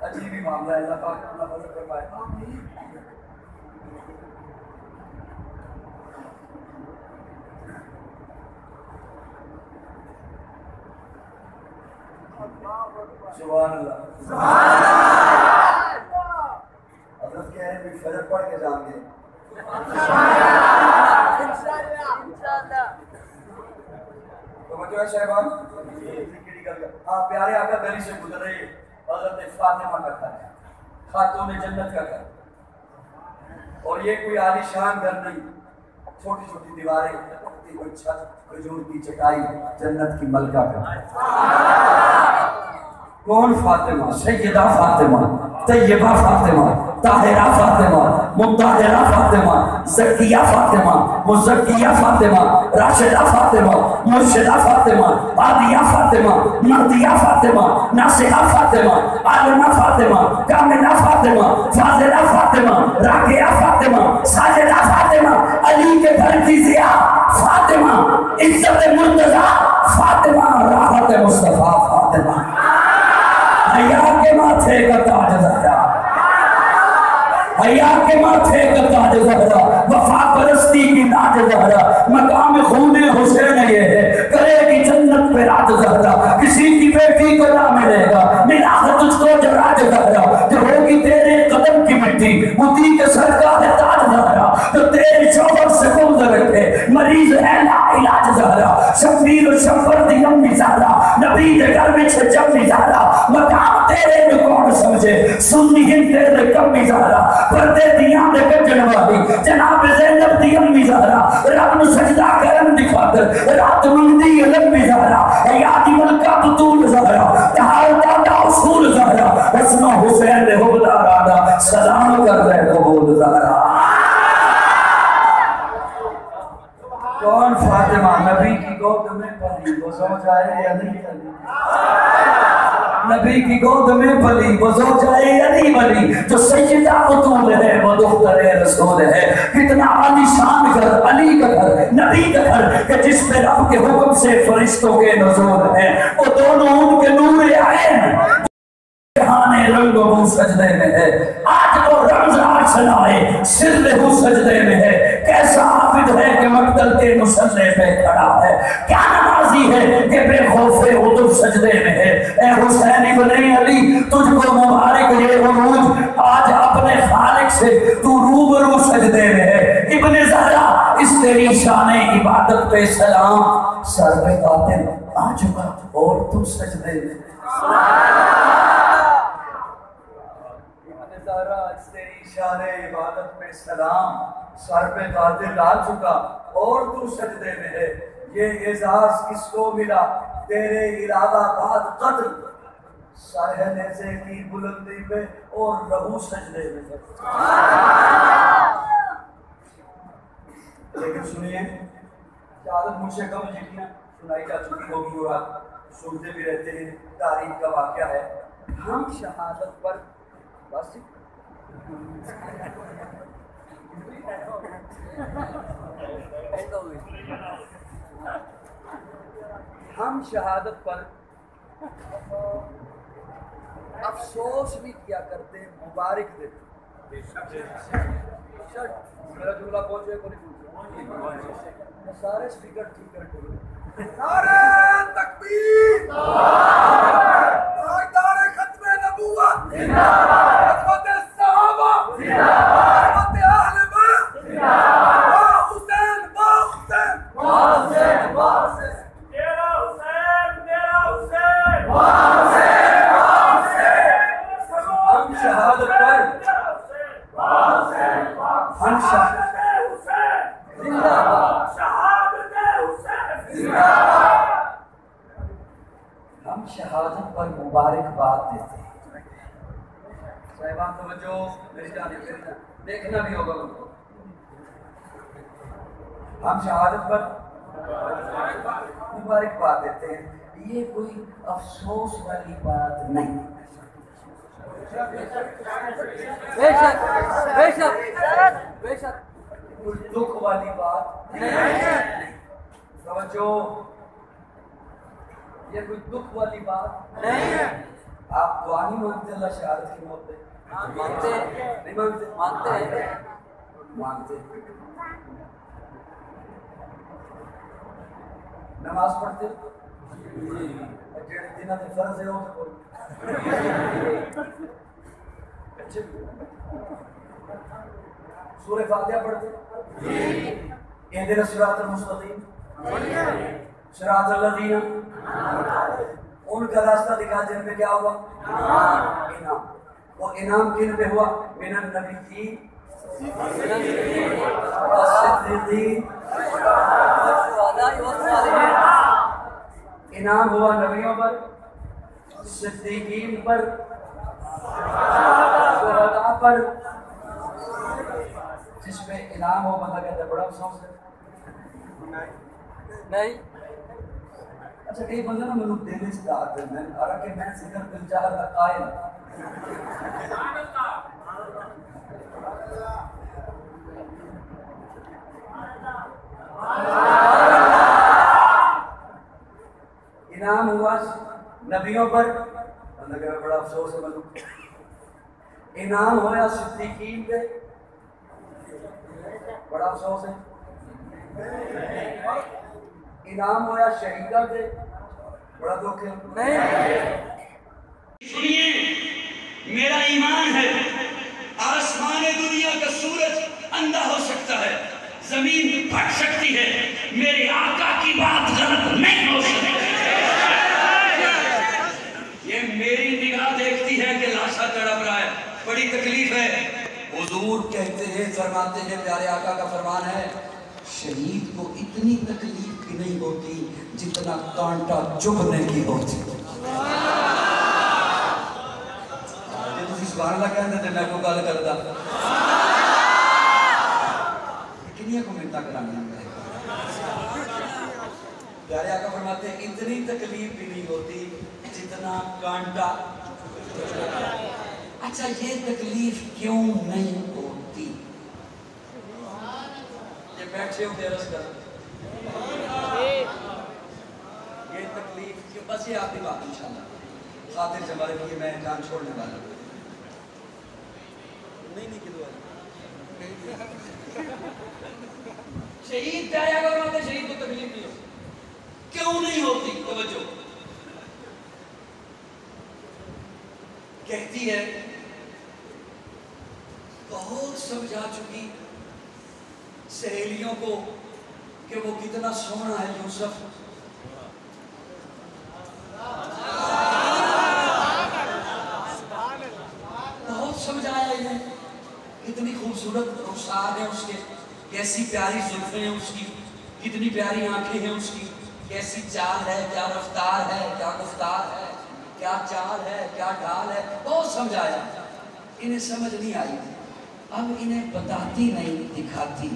अजीब ही मामला है। अल्लाह पाक अपना फजल कर पाए। सुभान अल्लाह। हज़रत कह रहे हैं फजर पढ़ के जाएंगे। तो बच्चों है शहबान, हाँ प्यारे आका गली से गुजर रहे हज़रत फातिमा का घर, खातून जन्नत का घर। और ये कोई आलीशान घर नहीं, छोटी छोटी दीवारें, कोई छत, खजूर की चटाई, जन्नत की मलका का। कौन फातिमा? सैयदा फातिमा, तैयबा फातिमा, ताहिरा फातिमा, मुताहिरा फातिमा, ज़किया फातिमा, मुज़क्किया फातिमा, राशिदा फातिमा, मुर्शिदा फातिमा, आदिया फातिमा, मर्दिया फातिमा, नासिहा फातिमा, आलिमा फातिमा, कामिला फातिमा, फाज़िला फातिमा, राकिया फातिमा, साजिदा फातिमा, अली के घर की ज़िया फातिमा, इज्जत मुर्तज़ा फातिमा, राहत मुस्तफ़ा फातिमा। हया के माथे का ताज ज़हरा, हया के माथे का ताज ज़हरा, वफा परस्ती की ताज ज़हरा, मकाम खूने हुसैन ये है, करेगी जन्नत पे राज ज़हरा। किसी की बेटी को ना मिलेगा, मिला है तुझको जो राज ज़हरा, जो होगी तेरे कदम की मिट्टी, उसी के सर का है ताज ज़हरा, तो तेरे शौहर से गुज़र रखे, मरीज है ना इलाज ज़हरा, शब्बीर और शब्बर दियम निज़ारा, नबी के घर में जब निज़ारा, मकाम तेरे में कौन समझे, सुन्नी हिंद तेरे कम ज़हरा पर्दे दियां दे कजन वाली जनाब ज़ैनब दी अम्मी ज़हरा रब नु सजदा करन दी खातिर रात मंगदी लंबी ज़हरा यादी मलका बतूल ज़हरा तहार दादा उसूल ज़हरा हसन हुसैन दे हुबदारा दा सलाम कर ले कबूल ज़हरा। कौन फातिमा नबी की गोद में पली वो सो जाए या नहीं पली, नबी की गोद में पली वो सो जाए या नहीं पली, जो सैयदा बतूल है वो दुख्तरे रसूल है। कितना आलीशान घर अली का घर नबी का घर कि जिस पे रब के हुक्म से फरिश्तों के नज़ूर है, वो दोनों उनके नूर आए रंगो सजदे में है। आज तो रमजान सनाए सिर सजदे में है। कैसा आबिद है कि मक्तल के मुसल्ले पे खड़ा है, क्या नमाजी है कि बेखौफे उदुब सजदे में है। ए हुसैन इब्ने अली तुझको मुबारक ये उरूज आज अपने खालिक से तू रूबरू सजदे में है। इब्ने ज़हरा इस तेरी शाने इबादत पे सलाम सर पे कातिल आ चुका और तू सजदे में। तेरी इबादत पे सलाम सर पे कातिल आ चुका और तू सजदे में है। ये एजाज किसको मिला तेरे इरादा बाद कत्ल सर है नेज़े की बुलंदी पे और रहू सजदे में है। लेकिन सुनिए शायद मुझसे कम चिट्ठियां सुनाई जा चुकी होगी और आप सुनते भी रहते हैं। तारीख का वाक़या है, हम शहादत पर बस हम शहादत पर अफसोस भी किया करते, मुबारक देते। मेरा जुमला पहुंचे को नहीं, सारे स्पीकर ठीक करके नारे तकबीर, नारे खत्मे नबूवत जिंदाबाद, खत्मे सहाबा जिंदाबाद, खत्मे अहले बैत जिंदाबाद, वाह हुसैन वाह हुसैन वाह हुसैन वाह हुसैन, तेरा हुसैन तेरा हुसैन वाह हुसैन वाह हुसैन। हम शहादत पर वाह हुसैन वाह, हम शहादत जिंदाबाद, शहादत हुसैन जिंदाबाद। हम शहादत पर मुबारकबाद देते हैं। साहिबान तवज्जो मेरी जानिब देखना भी होगा उनको। हम शहादत पर मुबारकबाद देते हैं, ये कोई अफसोस वाली बात नहीं। बेशक बेशक बेशक कोई दुख वाली बात नहीं। समझो ये कोई दुख वाली बात नहीं। आप दुआ नहीं मांगते अल्लाह शहादत की मौत दे? मांगते नहीं मांगते? मांगते हैं मांगते। नमाज पढ़ते जेड़े दिना ते फर्ज है वो अच्छे सूरह फातिहा पढ़ते, इहदिना सिरातल मुस्तकीम, सिरातल लज़ीना, उनका रास्ता दिखा जिन पे क्या हुआ इनाम। वो इनाम किन पे हुआ? मिनन नबिय्यीन वस्सिद्दीक़ीन, इनाम हुआ नबियों पर, सिद्दीकीन पर, शुहदा पर। जिसमें इनाम हो बंदा कहता है बड़ा अफसोस है नहीं। अच्छा कई बंदा ना मतलब देने से दाद है, मैं अरे कि मैं जिक्र दिल चाह रहा कायल इनाम हुआ नबियों पर, बंदा कहता बड़ा अफसोस है मतलब। इनाम होया सिद्दीकीन पे, बड़ा अफसोस है। इनाम होया शहीदा से, बड़ा दुख है नहीं। सुनिए मेरा ईमान है, आसमान दुनिया का सूरज अंधा हो सकता है, जमीन फट सकती है, मेरे आका की बात गलत नहीं हो सकती। ये मेरी निगाह देखती है है कि लाशा तड़प रहा है, बड़ी तकलीफ है। हुजूर कहते हैं, फरमाते हैं, प्यारे आका का फरमान है, शहीद को इतनी तकलीफ भी नहीं होती जितना कांटा चुभने की होती। सुभान अल्लाह कहते थे, मैं को गल करदा कितनी को मिन्नत करानी है। प्यारे आका फरमाते हैं, इतनी तकलीफ भी नहीं होती जितना कांटा। अच्छा, ये तकलीफ क्यों नहीं होती? ये बैठे हो बेरस कर, ये तकलीफ क्यों? बस ये आपकी बात इंशाल्लाह खातिर जमाने के लिए मैं जान छोड़ने वाला हूं। नहीं शहीद प्यारे आका फरमाते हैं, शहीद को तकलीफ नहीं होती। क्यों नहीं होती? तवज्जो, कहती है, बहुत समझा चुकी सहेलियों को कि वो कितना सोना है यूसुफ। बहुत समझाया इन्हें, कितनी खूबसूरत रुखसार है उसके, कैसी प्यारी जुल्फें हैं उसकी, कितनी प्यारी आंखें हैं उसकी, कैसी चाल है, क्या रफ्तार है, क्या गुफ्तार है, क्या चाल है, क्या ढाल है। बहुत समझाया, इन्हें समझ नहीं आई। अब इन्हें बताती नहीं, दिखाती।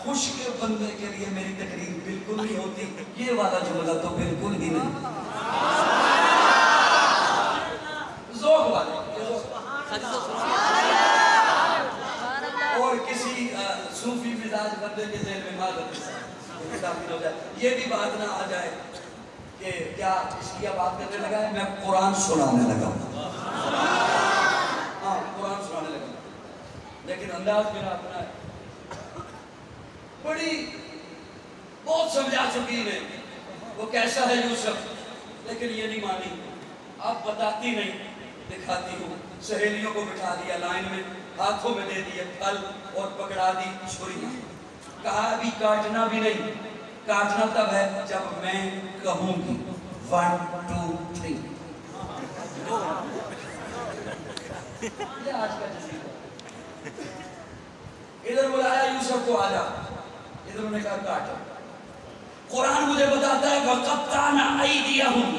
खुश्क बंदे के लिए मेरी तकरीर बिल्कुल नहीं होती, ये वाला जुमला तो बिल्कुल ही नहीं। ज़ौक़ वाले और किसी सूफी मिजाज बंदे के ज़हन में माज़रत हो जाए, ये भी बात ना आ जाए कि क्या इसकी बात करने लगा है, मैं कुरान सुनाने लगा। हाँ, कुरान सुनाने लगा, लेकिन अंदाज मेरा अपना है। बड़ी बहुत समझा चुकी है वो कैसा है यूसुफ, लेकिन ये नहीं मानी। आप बताती नहीं, दिखाती हूँ। सहेलियों को बिठा दिया लाइन में, हाथों में दे दिए फल और पकड़ा दी छुरी। कहा अभी काटना भी नहीं, काटना तब है जब मैं कहूंगी 1 2 3। ये आज का जजीरा। इधर बुलाया यूसुफ को, आजा। इधर उन्होंने कहा काटो। कुरान मुझे बताता है वक़त्ताना अयदियहुम,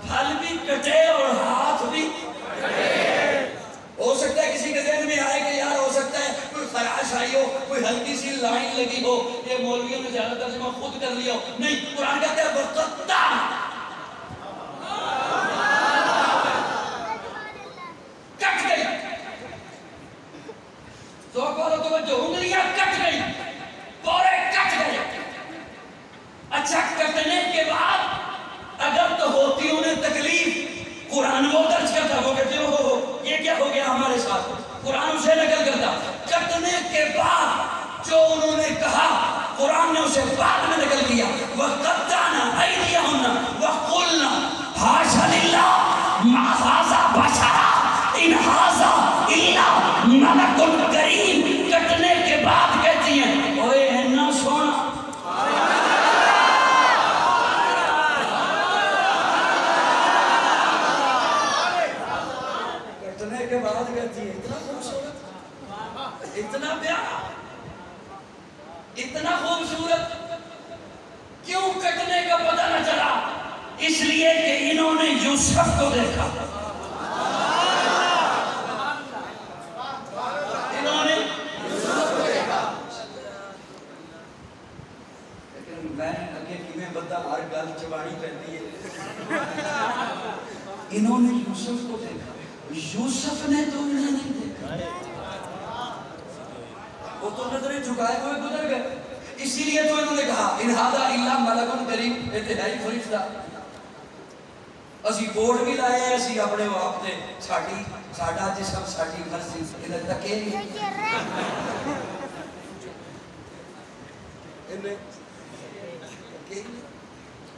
फल भी कटे और हाथ भी कटे। हो सकता है किसी के ज़हन में आए कि यार हो सकता है कोई खराश आई हो, कोई हल्की सी लाइन लगी हो, ये मौलवियों ने ज्यादा तर्जुमा खुद कर लिया हो। नहीं, कुरान कहता है वक़त्ताना, कट गई। तो जो उंगलियां कट गई, पूरे कट गए। अच्छा, कटने के बाद अगर तो होती उन्हें तकलीफ, कुरान वो दर्ज करता, वो कहते हो ये क्या हो गया हमारे साथ, कुरान उसे नकल करता। कटने के बाद जो उन्होंने कहा, कुरान ने उसे बाद में नकल किया। वक़त्ताना अयदियहुन्ना वक़ुलना हाशा लिल्लाह मा हाज़ा बशरा इन हाज़ा इल्ला मलकुन करीम। कटने के बाद कहती हैं, ओए इन्ना सोना, कटने के बाद कहती है इतना खूबसूरत, इतना प्यारा, इतना खूबसूरत। क्यों कटने का पता न चला? इसलिए कि इन्होंने यूसुफ को देखा। इन्होंने यूसुफ को देखा। लेकिन मैं अगे किमें बंदा हर गल चबानी पैंदी है। इन्होंने यूसुफ को देखा, यूसुफ ने तो इन्हें नहीं देखा। वो तो नजरें झुकाए हुए गुजर गए। इसीलिए तो इन्होंने कहा इन हाज़ा इल्ला मलकुन करीम, इंतहाई फरिश्ता। असी बोर्ड भी लाए, असी अपने आप से साडी साडा जिस्म साडी मर्जी इधर तक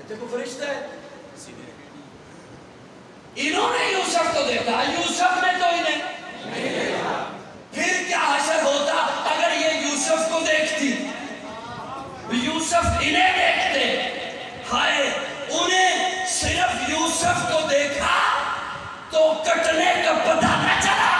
देखो फरिश्ता है। इन्होंने यूसुफ को देखा, यूसुफ ने तो इन्हें नहीं देखा। फिर क्या हशर होता अगर ये यूसुफ को देखती इन्हें देखते। हाय, उन्हें सिर्फ यूसुफ को देखा तो कटने का पता न चला।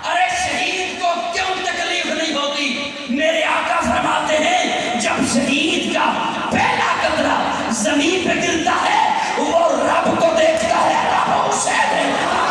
अरे शहीद को क्यों तकलीफ नहीं होती? मेरे आका फरमाते हैं जब शहीद का पहला कतरा जमीन पे गिरता है वो रब को देखता है, रब उसे देखता है।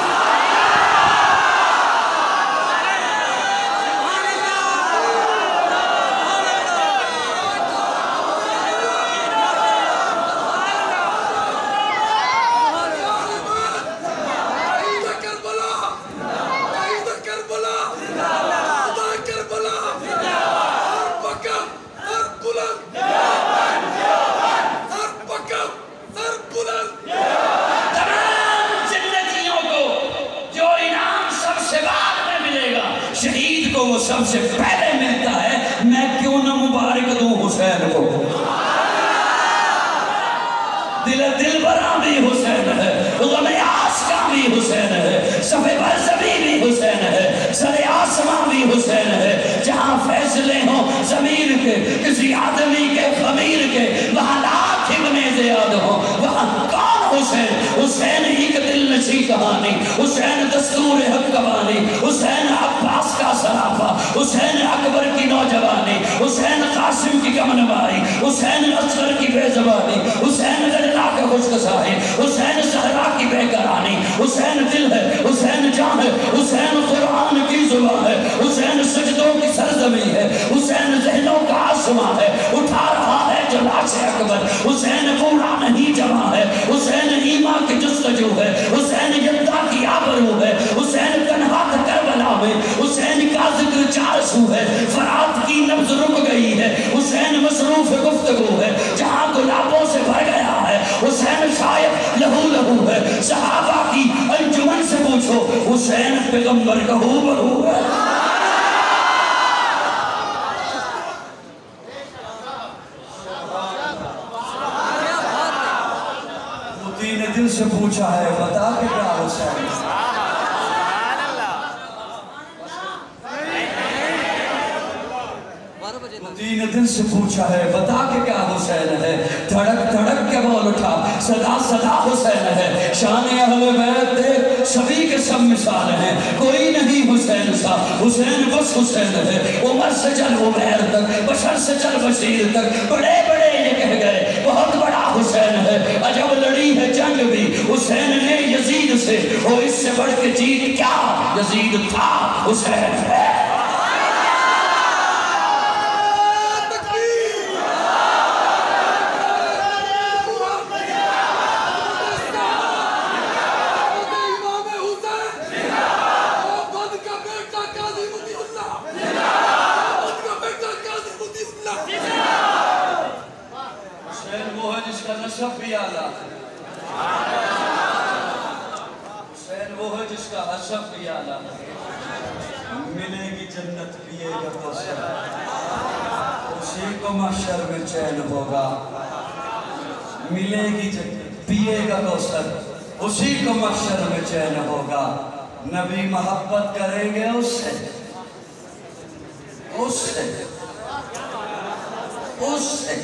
शहीद को वो सबसे पहले मिलता है। मैं क्यों न मुबारक दूं हुसैन को। दिल बरा भी हुसैन है, गमे आशका भी हुसैन है, सफे बरज़बी भी हुसैन है, सरे आसमां भी हुसैन है। जहां फैसले हो ज़मीर के, किसी आदमी के ज़मीर के, वहां लाख इब्ने ज़ियाद हो, वहां कौन हुसैन? हुसैन एक दिल नशी कहानी, हुसैन दस्तूर हक कवानी, हुसैन अब्बास का सराफा, हुसैन अकबर की नौजवानी, हुसैन कासिम की कमनवाई, हुसैन असगर की बेजबानी, हुसैन गजला के खुशकसाई, हुसैन सहरा की बेकरानी। हुसैन दिल है, हुसैन जान है, हुसैन कुरान की जुबान है, हुसैन सजदों की सरजमी है, हुसैन ज़हनों का आसमां है। उठा रहा है जो लाशे अकबर, हुसैन बूढ़ा नहीं जवां है, हुसैन ईमा की जुस्तजू है, हुसैन यद्दा की आबरू है, हुसैन कन्हात करबला में, हुसैन का जिक्र चार सू है, फरात की नब्ज रुक गई है, हुसैन मसरूफ गुफ्तगू है, जहां गुलाबों से भर गया है, हुसैन शायद लहू लहू है। सहाबा की अंजुमन से पूछो, हुसैन पैगंबर का हूबहू है। ने दिल से पूछा है बता के क्या हुसैन। ने दिल से पूछा है बता के क्या हुसैन है। धड़क धड़क के बोल उठा सदा सदा हुसैन है। शान अहले बैत सभी के सब मिसाल हैं, कोई नहीं हुसैन सा। हुसैन बस हुसैन है। उमर से चल उमैर तक, बशर से चल बशीर तक, बड़े बड़े ये कह गए बहुत बड़ा हुसैन है। अजब लड़ी है जंग भी हुसैन ने यजीद से, और इससे बढ़ के जीत क्या, यजीद था हुसैन है। भी आला हुसैन वो है जिसका हसब भी आला। मिलेगी जन्नत पिएगा कौसर, उसी को महशर में चैन होगा। मिलेगी जन्नत पिएगा कौसर, उसी को महशर में चैन होगा। नबी मोहब्बत करेंगे उससे उससे उससे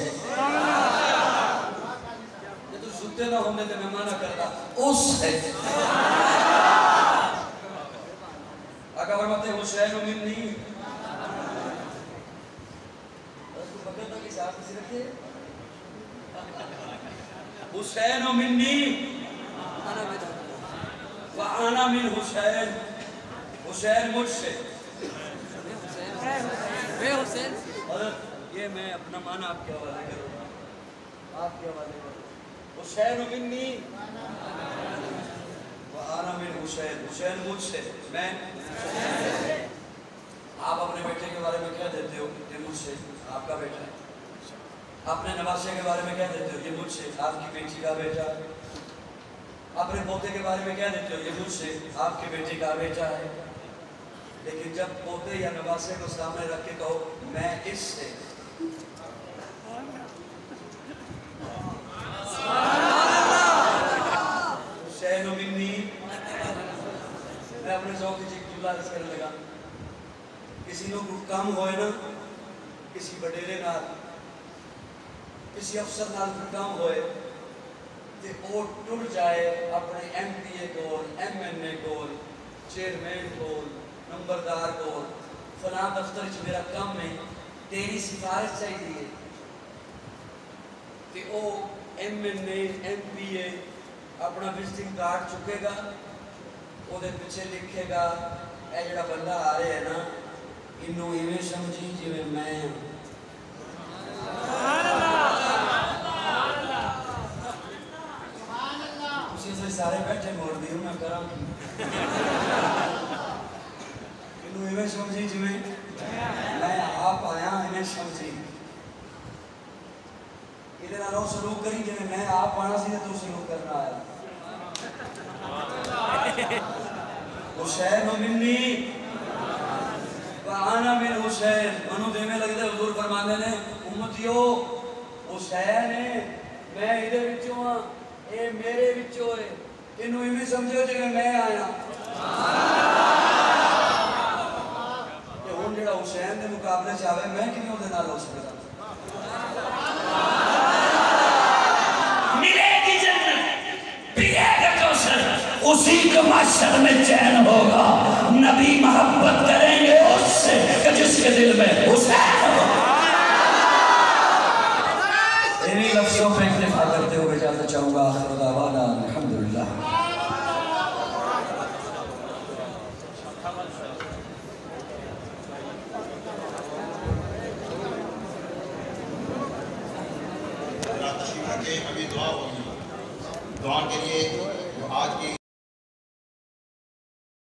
ना होने तो मैं माना करता उससे। अगर फरमाते हुसैन मिन्नी, हुसैन मिन्नी व आना मिन हुसैन, हुसैन मुझसे। ये मैं अपना माना आपके हवाले करूँगा, आपके हवाले करूँगा। हुसैन मिन्नी व आना मिन हुसैन, हुसैन मुझसे, मैं। आप अपने बेटे के बारे में क्या देते हो? ये मुझसे, आपका बेटा है। अपने नवासे के बारे में क्या देते हो? ये मुझसे, आपकी बेटी का बेटा है। अपने पोते के बारे में क्या देते हो? ये मुझसे, आपकी बेटी का बेटा है। लेकिन जब पोते या नवासे को सामने रख के कहो मैं इससे, हुसैन मिन्नी, मैं अपने ज़ौक़ की जुमला अर्ज़ करने लगा। किसी को काम होए ना, किसी बडेरे नाल किसी अफसर नाल काम होए ते वो टुर जाए अपने MPA कोल, MNA कोल, चेयरमैन कोल, नंबरदार कोल, फलां दफ्तर च मेरा काम है, तेरी सिफारिश चाहिए ते वो MNA, MPA अपना विजिटिंग कार्ड चुकेगा, ਉਹਦੇ ਪਿੱਛੇ ਲਿਖੇਗਾ ਇਹ ਜਿਹੜਾ ਬੰਦਾ ਆ ਰਿਹਾ ਹੈ ਨਾ ਇਹਨੂੰ ਇਵੇਂ ਸਮਝੀ ਜਿਵੇਂ ਮੈਂ ਤੁਸੀਂ ਸਾਰੇ ਬੈਠੇ ਮੋੜਦੀ ਹੂੰ ਮੈਂ ਕਰਾਂ ਇਹਨੂੰ ਇਵੇਂ ਸਮਝੀ ਜਿਵੇਂ ਮੈਂ ਆਪ ਆਇਆ ਇਵੇਂ ਸਮਝੀ ਇਹਦੇ ਨਾਲ ਉਹ ਸਲੂਕ ਕਰੀ ਜਿਵੇਂ ਮੈਂ ਆਪ ਆਣਾ ਸੀ ਤੇ ਤੂੰ ਸਲੂਕ ਕਰਨਾ ਆਇਆ हुसैन मिन्नी वाना मिन हुसैन मनु देने लगे थे हुजूर फरमाते ने उम्मतियो हुसैन है मैं इधर विचों हां ए मेरे विचों है इनु इवें समझो जिवें मैं आया ते हुन जेड़ा हुसैन दे मुकाबले च आवे मैं किवें ओदे नाल हो सकदा मिलेगी जन्नत पिएगा कौसर उसी को माशर में चैन होगा नबी मोहब्बत करेंगे उससे कि जिसके दिल में हुसैन हो इन्हीं लफ्जों पे इक्तिफा करते हुए जाना चाहूंगा आखिर दावाना अल्हम्दुलिल्लाह अभी दुआ होगी दुआ के लिए जो आज की